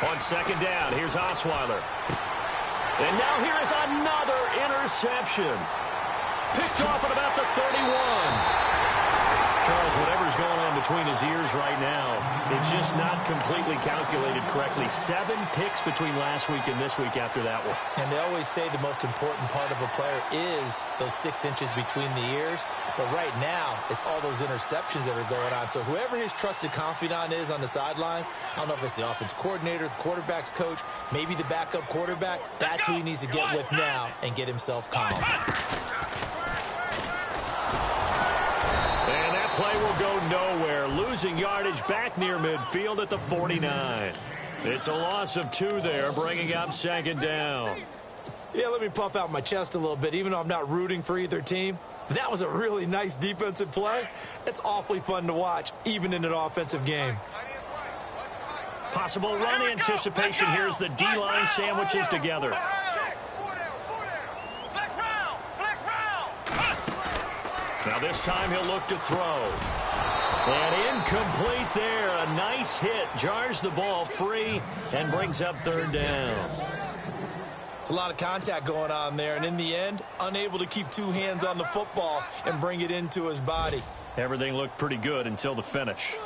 On second down, here's Osweiler. And now here is another interception. Picked off at about the 31. Charles, whatever's going on between his ears right now, it's just not completely calculated correctly. 7 picks between last week and this week after that one. And they always say the most important part of a player is those 6 inches between the ears. But right now, it's all those interceptions that are going on. So whoever his trusted confidant is on the sidelines, I don't know if it's the offense coordinator, the quarterback's coach, maybe the backup quarterback, that's who he needs to get with now and get himself calm. And that play will go nowhere. Losing yardage back near midfield at the 49. It's a loss of 2 there, bringing up second down. Yeah, let me puff out my chest a little bit, even though I'm not rooting for either team. That was a really nice defensive play. It's awfully fun to watch, even in an offensive game. Possible run anticipation here as the D-line sandwiches together. Now this time he'll look to throw. And incomplete there. A nice hit. Jars the ball free and brings up third down. It's a lot of contact going on there, and in the end, unable to keep two hands on the football and bring it into his body. Everything looked pretty good until the finish.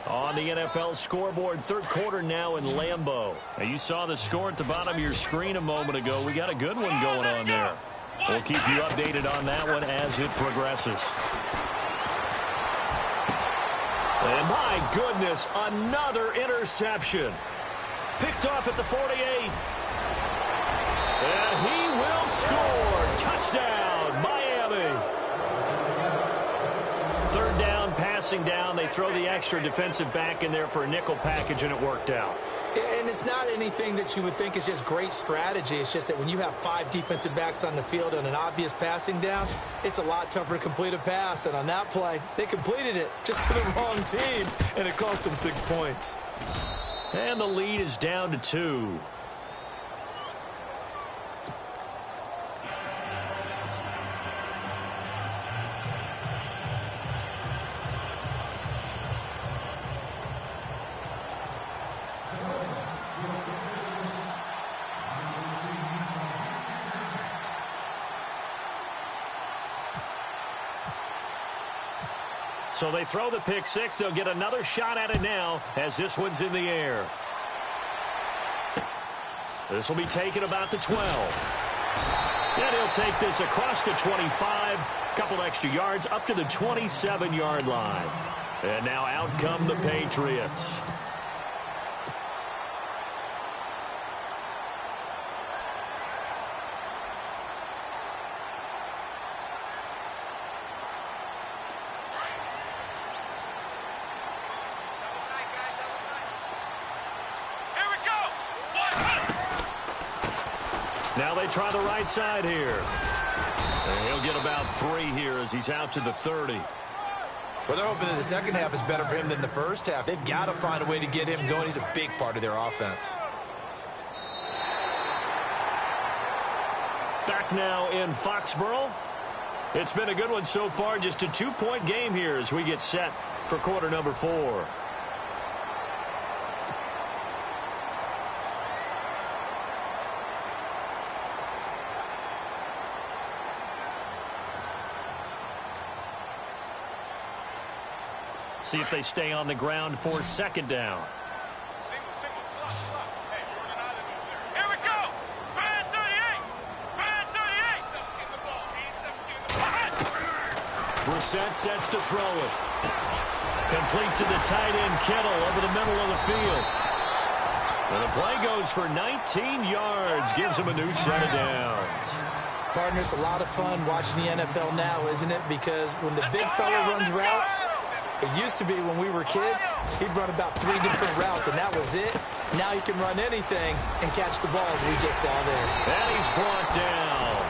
On the NFL scoreboard, third quarter now in Lambeau. Now you saw the score at the bottom of your screen a moment ago. We got a good one going on there. We'll keep you updated on that one as it progresses. And my goodness, another interception. Picked off at the 48. And he will score. Touchdown, Miami. Third down, passing down. They throw the extra defensive back in there for a nickel package, and it worked out. And it's not anything that you would think is just great strategy. It's just that when you have 5 defensive backs on the field on an obvious passing down, it's a lot tougher to complete a pass. And on that play, they completed it just to the wrong team, and it cost them 6 points. And the lead is down to 2. So they throw the pick six. They'll get another shot at it now as this one's in the air. This will be taken about the 12. And he'll take this across the 25. Couple extra yards up to the 27-yard line. And now out come the Patriots. Now they try the right side here. And he'll get about 3 here as he's out to the 30. Well, they're hoping that the second half is better for him than the first half. They've got to find a way to get him going. He's a big part of their offense. Back now in Foxborough. It's been a good one so far. Just a 2-point game here as we get set for quarter number 4. See if they stay on the ground for second down. Here we go. Bad 38. Bad 38. Brissett sets to throw it. Complete to the tight end, Kittle, over the middle of the field. And the play goes for 19 yards. Gives him a new set of downs. Partner, it's a lot of fun watching the NFL now, isn't it? Because when the big fella runs routes, it used to be when we were kids, he'd run about 3 different routes, and that was it. Now he can run anything and catch the ball, as we just saw there. And he's brought down.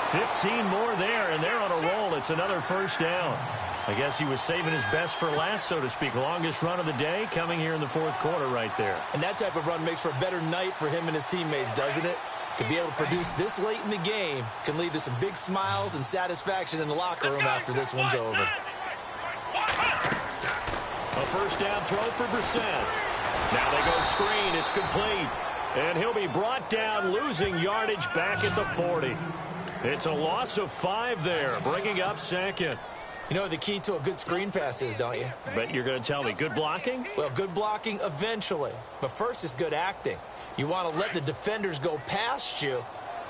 15 more there, and they're on a roll. It's another first down. I guess he was saving his best for last, so to speak. Longest run of the day coming here in the fourth quarter right there. And that type of run makes for a better night for him and his teammates, doesn't it? To be able to produce this late in the game can lead to some big smiles and satisfaction in the locker room after this one's over. A first down throw for Brissett. Now they go screen. It's complete. And he'll be brought down, losing yardage back at the 40. It's a loss of 5 there, bringing up second. You know what the key to a good screen pass is, don't you? Bet you're going to tell me. Good blocking? Well, good blocking eventually. But first is good acting. You want to let the defenders go past you,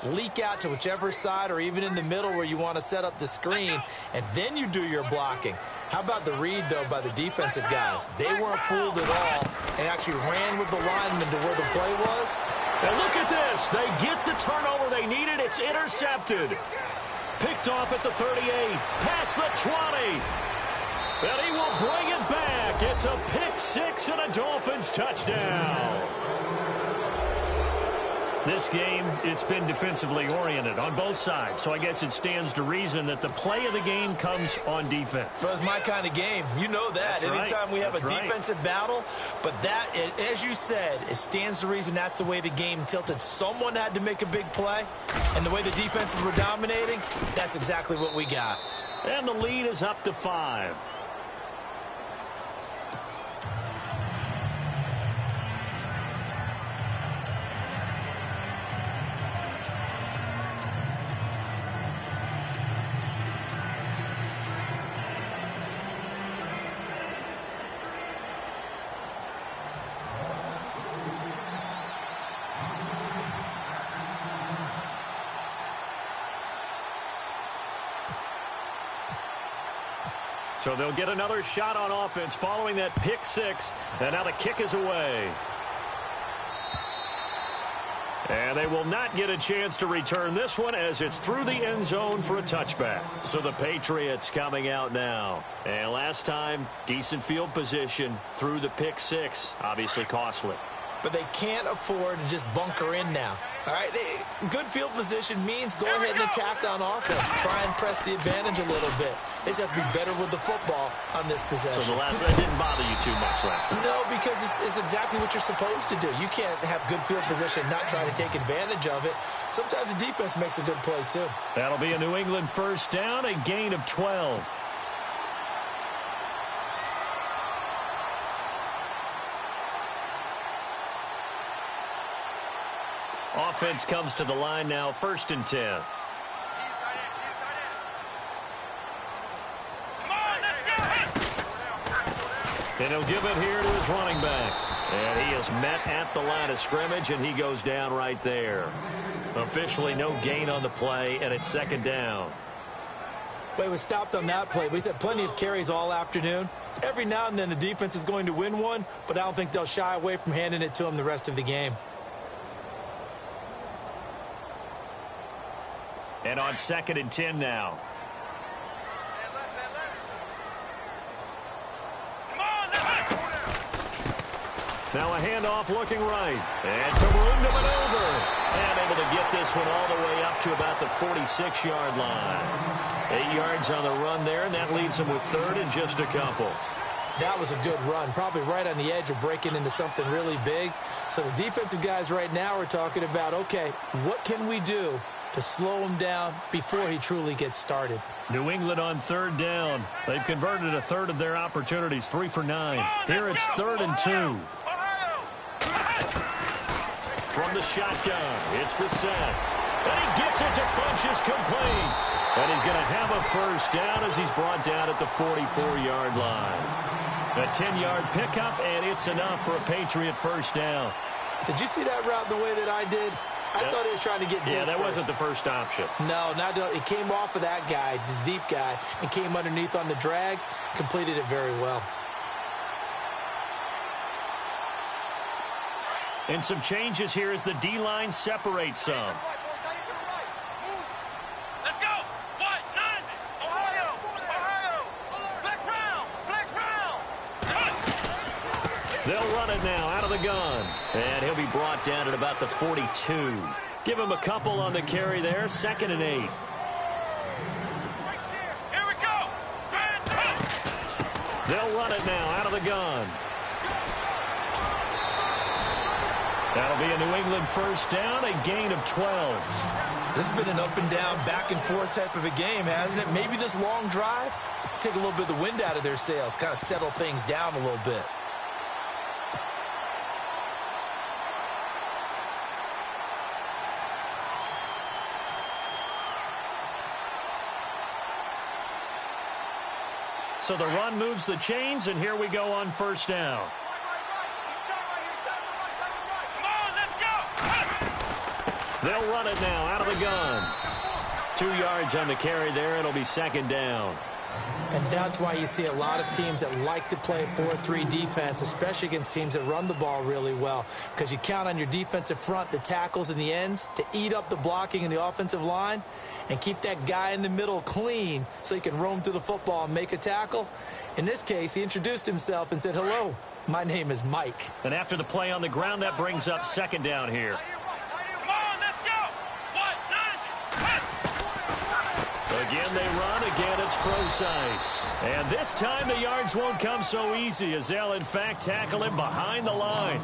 leak out to whichever side or even in the middle where you want to set up the screen, and then you do your blocking. How about the read, though, by the defensive guys? They weren't fooled at all and actually ran with the lineman to where the play was. And look at this. They get the turnover they needed. It's intercepted. Picked off at the 38. Past the 20. And he will bring it back. It's a pick six and a Dolphins touchdown. This game, it's been defensively oriented on both sides, so I guess it stands to reason that the play of the game comes on defense. So it's my kind of game. You know that. That's Anytime right. we have That's a right. defensive battle, but that, as you said, it stands to reason that's the way the game tilted. Someone had to make a big play, and the way the defenses were dominating, that's exactly what we got. And the lead is up to 5. So they'll get another shot on offense following that pick six. And now the kick is away. And they will not get a chance to return this one as it's through the end zone for a touchback. So the Patriots coming out now. And last time, decent field position through the pick six. Obviously costly. But they can't afford to just bunker in now. All right, good field position means go ahead and attack on offense. Try and press the advantage a little bit. They just have to be better with the football on this possession. So the last one didn't bother you too much last time? No, because it's exactly what you're supposed to do. You can't have good field position and not try to take advantage of it. Sometimes the defense makes a good play, too. That'll be a New England first down, a gain of 12. Offense comes to the line now, 1st and 10. And he'll give it here to his running back. And he is met at the line of scrimmage, and he goes down right there. Officially no gain on the play, and it's 2nd down. But he was stopped on that play. But he's had plenty of carries all afternoon. Every now and then the defense is going to win one, but I don't think they'll shy away from handing it to him the rest of the game. And on 2nd and 10 now. Now a handoff looking right. And some room to maneuver. And able to get this one all the way up to about the 46-yard line. 8 yards on the run there, and that leaves them with 3rd and just a couple. That was a good run, probably right on the edge of breaking into something really big. So the defensive guys right now are talking about, okay, what can we do to slow him down before he truly gets started? New England on 3rd down. They've converted a third of their opportunities, 3 for 9. Here it's 3rd and 2. From the shotgun, it's Brissett. And he gets it to Funchess complete. And he's going to have a first down as he's brought down at the 44-yard line. A 10-yard pickup, and it's enough for a Patriot first down. Did you see that route the way that I did? I thought he was trying to get deep. Yeah, that first. wasn't the first option. No, not it came off of that guy, the deep guy, and came underneath on the drag. Completed it very well. And some changes here as the D-line separates some. Let's go. What? 9. Ohio. Flex round. They'll run it now out of the gun. And he'll be brought down at about the 42. Give him a couple on the carry there. 2nd and 8. Here we go. They'll run it now out of the gun. That'll be a New England first down, a gain of 12. This has been an up and down, back and forth type of a game, hasn't it? Maybe this long drive, take a little bit of the wind out of their sails, kind of settle things down a little bit. So the run moves the chains, and here we go on first down. They'll run it now out of the gun. 2 yards on the carry there. It'll be 2nd down. And that's why you see a lot of teams that like to play 4-3 defense, especially against teams that run the ball really well, because you count on your defensive front, the tackles and the ends, to eat up the blocking in the offensive line and keep that guy in the middle clean so he can roam through the football and make a tackle. In this case, he introduced himself and said, "Hello, my name is Mike." And after the play on the ground, that brings up 2nd down here. Again, they run. Again, it's precise. And this time, the yards won't come so easy as they'll, in fact, tackle him behind the line.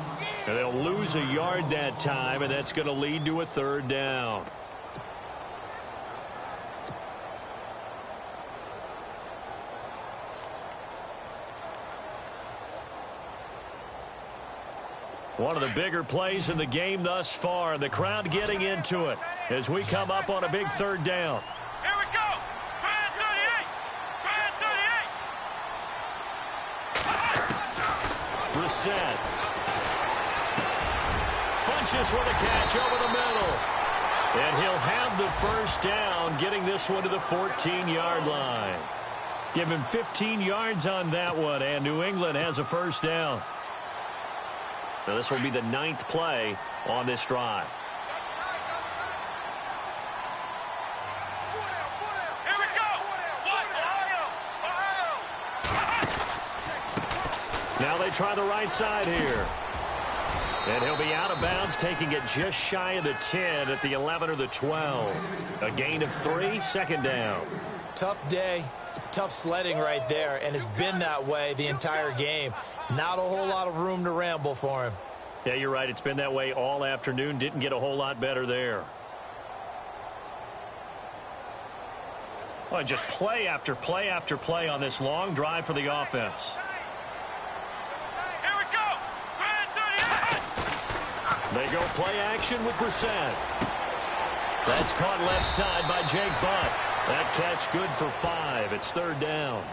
And they'll lose a yard that time, and that's going to lead to a 3rd down. One of the bigger plays in the game thus far. The crowd getting into it as we come up on a big third down. Here we go. Brand 38. Brand 38. Brissett. Funches with a catch over the middle. And he'll have the first down, getting this one to the 14-yard line. Give him 15 yards on that one, and New England has a first down. Now this will be the 9th play on this drive. Here we go. Ohio. Now they try the right side here. And he'll be out of bounds, taking it just shy of the 10 at the 11 or the 12. A gain of 3, second down. Tough day, tough sledding right there, and it's been that way the entire game. Not a whole lot of room to ramble for him. Yeah, you're right. It's been that way all afternoon. Didn't get a whole lot better there. Well, just play after play after play on this long drive for the offense. Here we go. Brand 38. They go play action with Brissett. That's caught left side by Jake Butt. That catch good for 5. It's third down.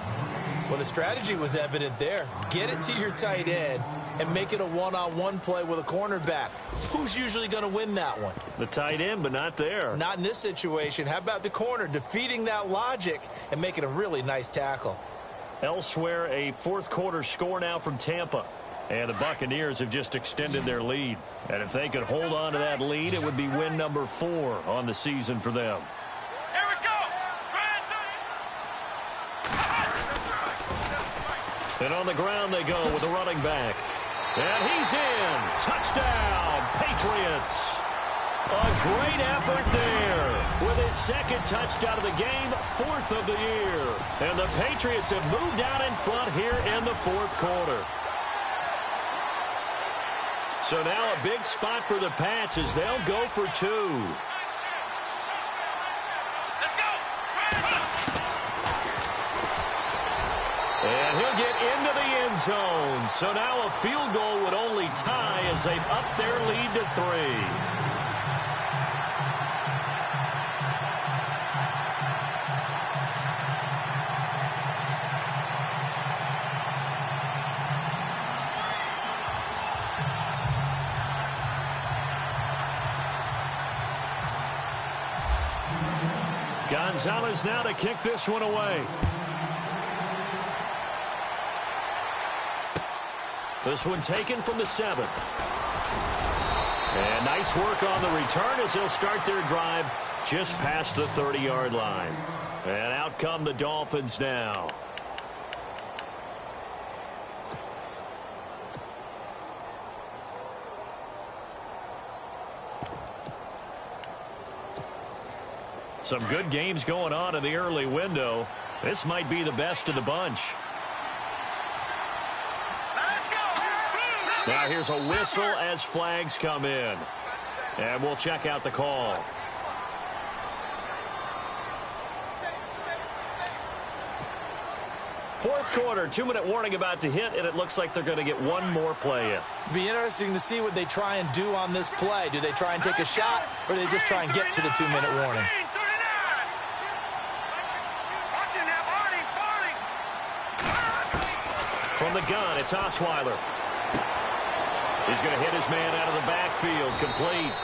Well, the strategy was evident there. Get it to your tight end and make it a one-on-one play with a cornerback. Who's usually going to win that one? The tight end, but not there. Not in this situation. How about the corner defeating that logic and making a really nice tackle? Elsewhere, a fourth quarter score now from Tampa. And the Buccaneers have just extended their lead. And if they could hold on to that lead, it would be win number 4 on the season for them. Here we go. Brand 38. And on the ground they go with the running back. And he's in. Touchdown, Patriots. A great effort there. With his second touchdown of the game, 4th of the year. And the Patriots have moved out in front here in the fourth quarter. So now a big spot for the Pats as they'll go for 2. Let's go. And he'll get into the end zone. So now a field goal would only tie as they've upped their lead to 3. Gonzalez now to kick this one away. This one taken from the 7. And nice work on the return as they'll start their drive just past the 30-yard line. And out come the Dolphins now. Some good games going on in the early window. This might be the best of the bunch. Let's go. Now here's a whistle as flags come in. And we'll check out the call. Fourth quarter, 2-minute warning about to hit, and it looks like they're going to get one more play in. Be interesting to see what they try and do on this play. Do they try and take a shot, or do they just try and get to the 2-minute warning? From the gun, it's Osweiler. He's going to hit his man out of the backfield, complete.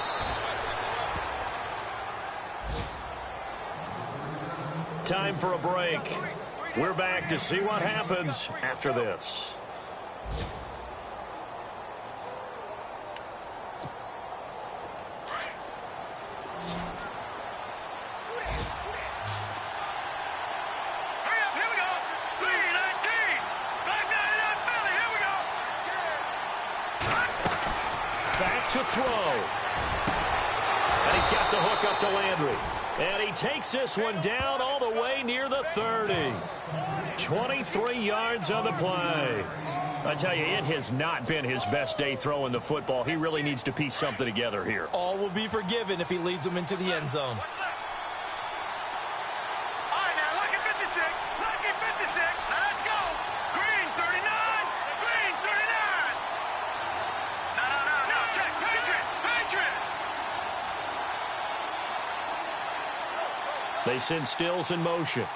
Time for a break. We're back to see what happens after this. To throw. And he's got the hook up to Landry. And he takes this one down all the way near the 30. 23 yards on the play. I tell you, it has not been his best day throwing the football. He really needs to piece something together here. All will be forgiven if he leads them into the end zone. They send Stills in motion.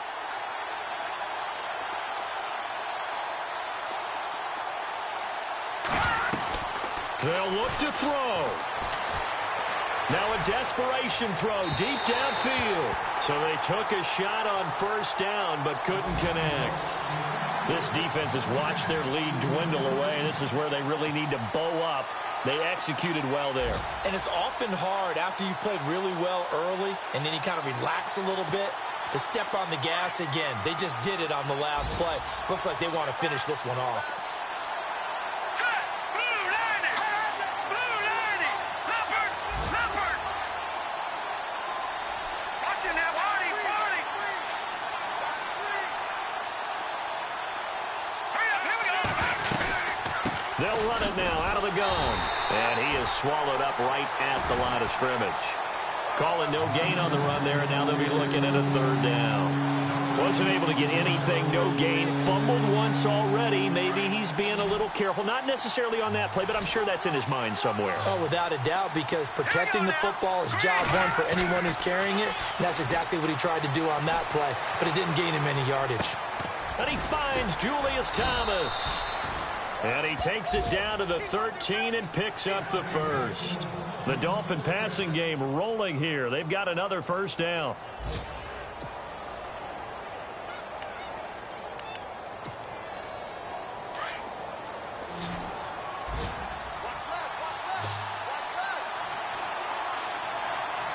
They'll look to throw. Now a desperation throw deep downfield. So they took a shot on first down but couldn't connect. This defense has watched their lead dwindle away. This is where they really need to bow up. They executed well there. And it's often hard after you've played really well early and then you kind of relax a little bit to step on the gas again. They just did it on the last play. Looks like they want to finish this one off. They'll run it now out of the gun. And he is swallowed up right at the line of scrimmage. Calling no gain on the run there, and now they'll be looking at a third down. Wasn't able to get anything, no gain. Fumbled once already. Maybe he's being a little careful. Not necessarily on that play, but I'm sure that's in his mind somewhere. Oh, without a doubt, because protecting the football is job one for anyone who's carrying it. And that's exactly what he tried to do on that play, but it didn't gain him any yardage. And he finds Julius Thomas. And he takes it down to the 13 and picks up the first. The Dolphin passing game rolling here. They've got another first down.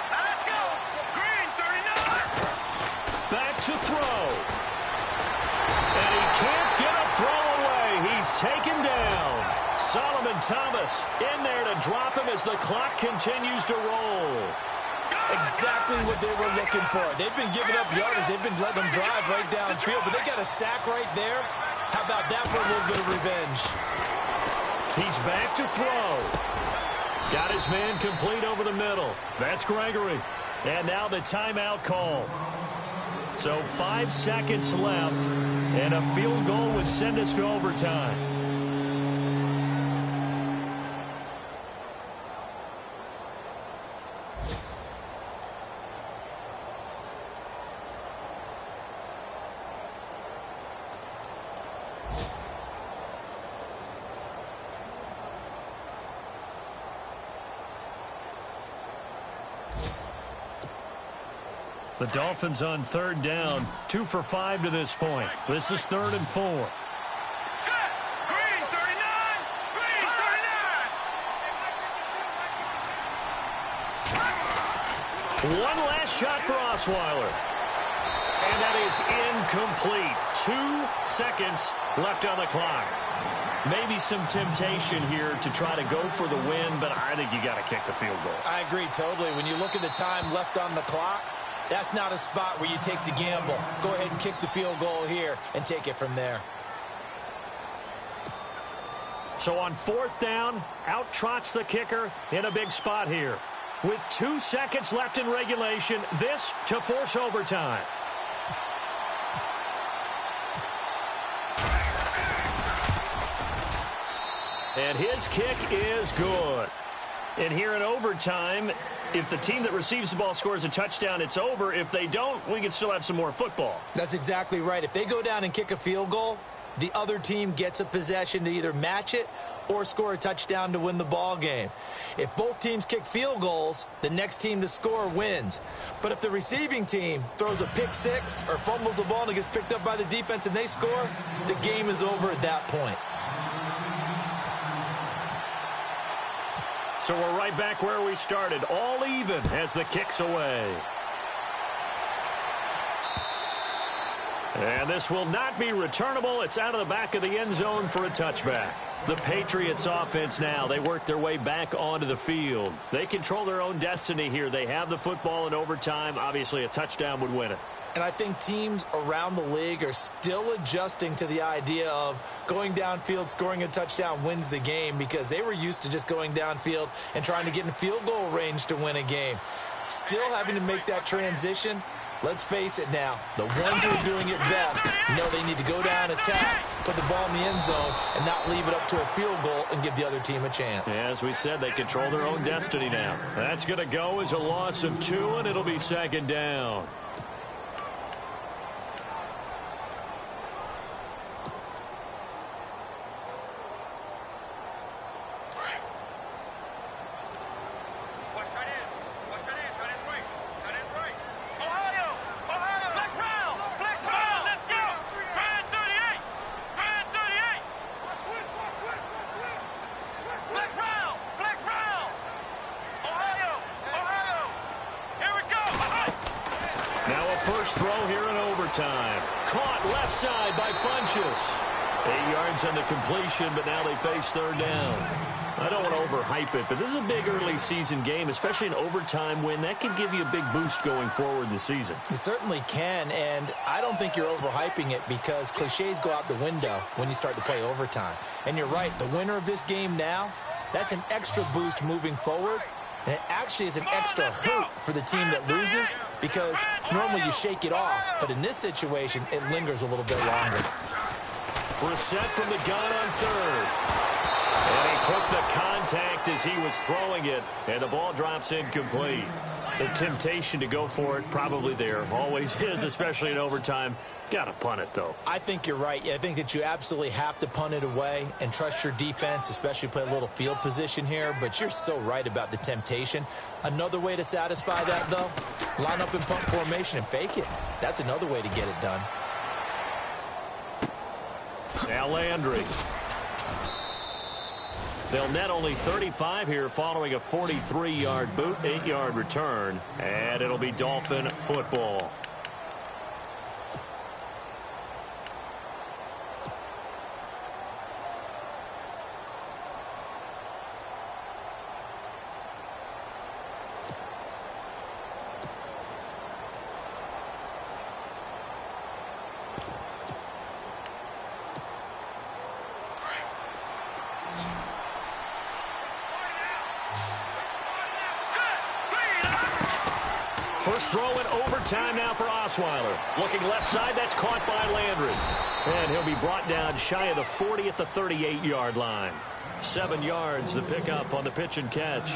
Let's go. Green 39. Back to throw. And he can't get a throw away. He's taken down. Solomon Thomas in there to drop him as the clock continues to roll. Exactly what they were looking for. They've been giving up yardage. They've been letting them drive right downfield, but they got a sack right there. How about that for a little bit of revenge? He's back to throw. Got his man complete over the middle. That's Gregory. And now the timeout call. So 5 seconds left, and a field goal would send us to overtime. The Dolphins on third down, 2 for 5 to this point. This is 3rd and 4. Set. Green 39. Green 39. One last shot for Osweiler. And that is incomplete. 2 seconds left on the clock. Maybe some temptation here to try to go for the win, but I think you got to kick the field goal. I agree totally. When you look at the time left on the clock, that's not a spot where you take the gamble. Go ahead and kick the field goal here and take it from there. So on 4th down, out trots the kicker in a big spot here. With 2 seconds left in regulation, this to force overtime. And his kick is good. And here in overtime, if the team that receives the ball scores a touchdown, it's over. If they don't, we can still have some more football. That's exactly right. If they go down and kick a field goal, the other team gets a possession to either match it or score a touchdown to win the ball game. If both teams kick field goals, the next team to score wins. But if the receiving team throws a pick six or fumbles the ball and it gets picked up by the defense and they score, the game is over at that point. So we're right back where we started, all even as the kick's away. And this will not be returnable. It's out of the back of the end zone for a touchback. The Patriots offense now, they work their way back onto the field. They control their own destiny here. They have the football in overtime. Obviously, a touchdown would win it. And I think teams around the league are still adjusting to the idea of going downfield, scoring a touchdown wins the game, because they were used to just going downfield and trying to get in field goal range to win a game. Still having to make that transition. Let's face it now, the ones who are doing it best know they need to go down, attack, put the ball in the end zone, and not leave it up to a field goal and give the other team a chance. As we said, they control their own destiny now. That's going to go as a loss of 2, and it'll be 2nd down. first throw here in overtime. Caught left side by Funchess. 8 yards on the completion, but now they face third down. I don't want to overhype it, but this is a big early season game, especially an overtime win. That could give you a big boost going forward in the season. It certainly can, and I don't think you're overhyping it because cliches go out the window when you start to play overtime. And you're right, the winner of this game now, that's an extra boost moving forward, and it actually is an extra hurt for the team that loses because normally you shake it off, but in this situation, it lingers a little bit longer. Brissett from the gun on third. And he took the contact as he was throwing it, and the ball drops incomplete. The temptation to go for it probably there. Always is, especially in overtime. Got to punt it, though. I think you're right. I think that you absolutely have to punt it away and trust your defense, especially play a little field position here. But you're so right about the temptation. Another way to satisfy that, though, line up in punt formation and fake it. That's another way to get it done. Now Landry. They'll net only 35 here following a 43-yard boot, 8-yard return, and it'll be Dolphin football. First throw in overtime now for Osweiler. Looking left side, that's caught by Landry. And he'll be brought down shy of the 40 at the 38-yard line. 7 yards the pickup on the pitch and catch.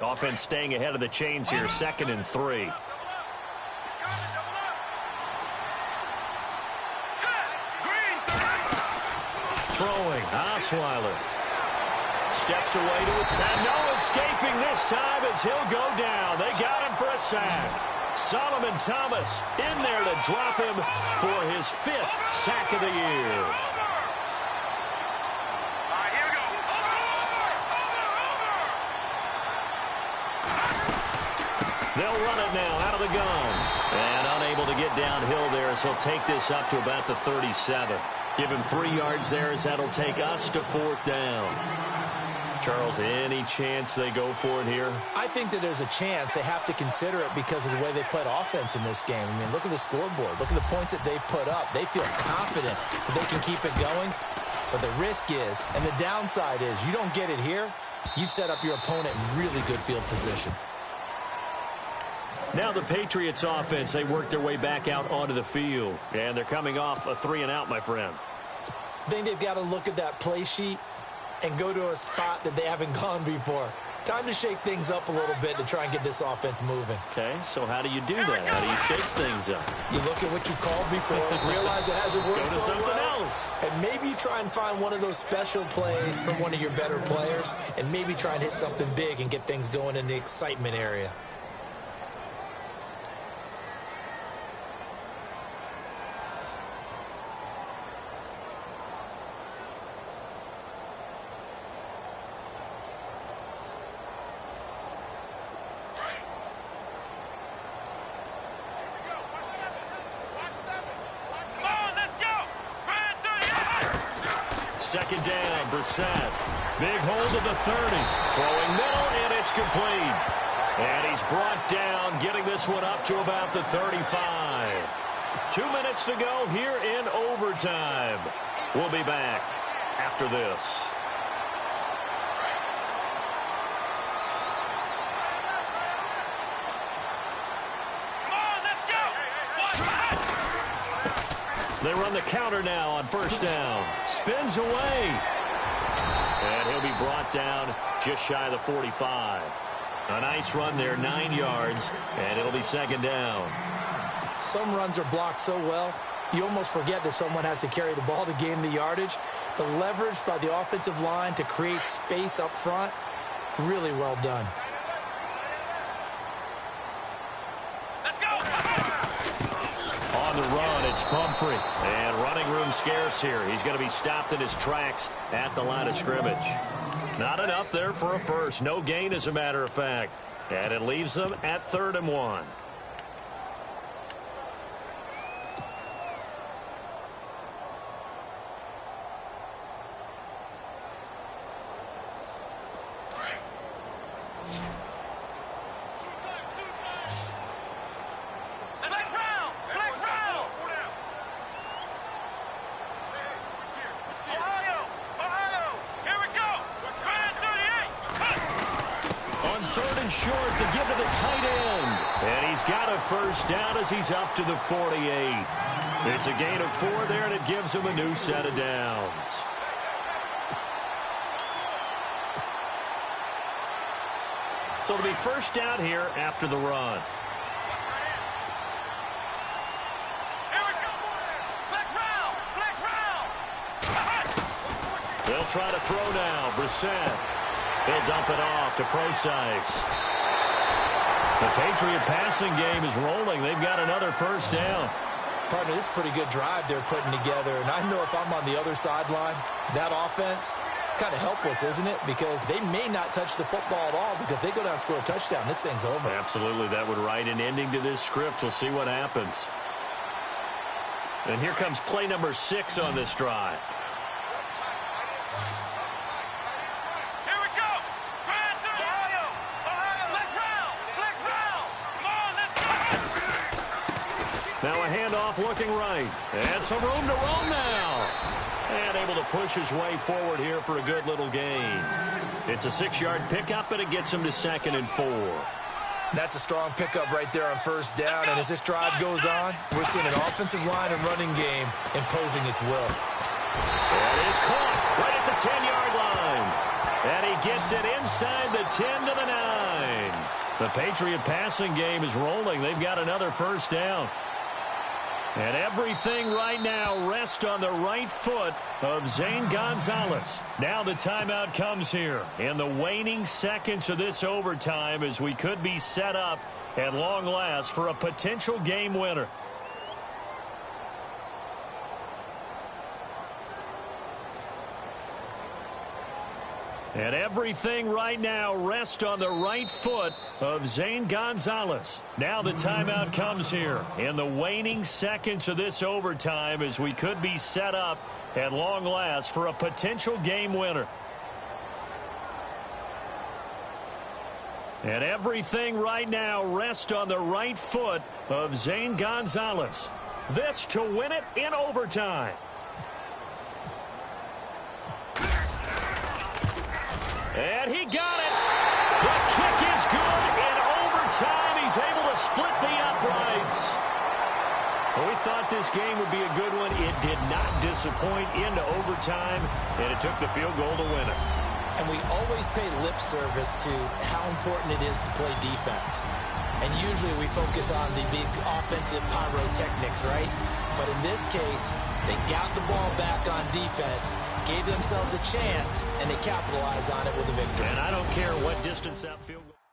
Offense staying ahead of the chains here, 2nd and 3. Throwing, Osweiler. Steps away to it, and no escaping this time as he'll go down. They got him for a sack. Solomon Thomas in there to drop him for his 5th sack of the year. They'll run it now out of the gun. And unable to get downhill there as he'll take this up to about the 37. Give him 3 yards there as that'll take us to 4th down. Charles, any chance they go for it here? I think that there's a chance. They have to consider it because of the way they played offense in this game. I mean, look at the scoreboard. Look at the points that they've put up. They feel confident that they can keep it going. But the risk is, and the downside is, you don't get it here, you've set up your opponent in really good field position. Now the Patriots offense, they work their way back out onto the field. And they're coming off a 3-and-out, my friend. I think they've got to look at that play sheet and go to a spot that they haven't gone before. Time to shake things up a little bit to try and get this offense moving. Okay, so how do you do that? How do you shake things up? You look at what you called before, realize it hasn't worked so well. Go to something else. And maybe you try and find one of those special plays from one of your better players, and maybe try and hit something big and get things going in the excitement area. Second down, Brissett. Big hold of the 30. Throwing middle, and it's complete. And he's brought down, getting this one up to about the 35. 2 minutes to go here in overtime. We'll be back after this. They run the counter now on first down. Spins away. And he'll be brought down just shy of the 45. A nice run there, 9 yards, and it'll be second down. Some runs are blocked so well, you almost forget that someone has to carry the ball to gain the yardage. The leverage by the offensive line to create space up front, really well done. on the run. It's Pumphrey. And running room scarce here. He's going to be stopped in his tracks at the line of scrimmage. Not enough there for a first. No gain, as a matter of fact. And it leaves them at 3rd and 1. Short to give to the tight end. And he's got a first down as he's up to the 48. It's a gain of 4 there, and it gives him a new set of downs. So it'll be first down here after the run. They'll try to throw now. Brissett. He'll dump it off to Procise. The Patriot passing game is rolling. They've got another first down. Partner, this is a pretty good drive they're putting together. And I know if I'm on the other sideline, that offense, kind of helpless, isn't it? Because they may not touch the football at all, because if they go down and score a touchdown, this thing's over. Absolutely. That would write an ending to this script. We'll see what happens. And here comes play number 6 on this drive. Now a handoff looking right. And some room to roam now. And able to push his way forward here for a good little gain. It's a 6-yard pickup, and it gets him to 2nd and 4. That's a strong pickup right there on first down. And as this drive goes on, we're seeing an offensive line and running game imposing its will. That is caught right at the 10-yard line. And he gets it inside the 10 to the 9. The Patriot passing game is rolling. They've got another first down. And everything right now rests on the right foot of Zane Gonzalez. Now the timeout comes here in the waning seconds of this overtime, as we could be set up at long last for a potential game winner. And everything right now rests on the right foot of Zane Gonzalez. Now the timeout comes here in the waning seconds of this overtime, as we could be set up at long last for a potential game winner. And everything right now rests on the right foot of Zane Gonzalez. This to win it in overtime. And he got it. The kick is good. In overtime, he's able to split the uprights. Well, we thought this game would be a good one. It did not disappoint into overtime, and it took the field goal to win it. And we always pay lip service to how important it is to play defense. And usually we focus on the big offensive pyrotechnics, right? But in this case, they got the ball back on defense, gave themselves a chance, and they capitalized on it with a victory. And I don't care what distance that field goal...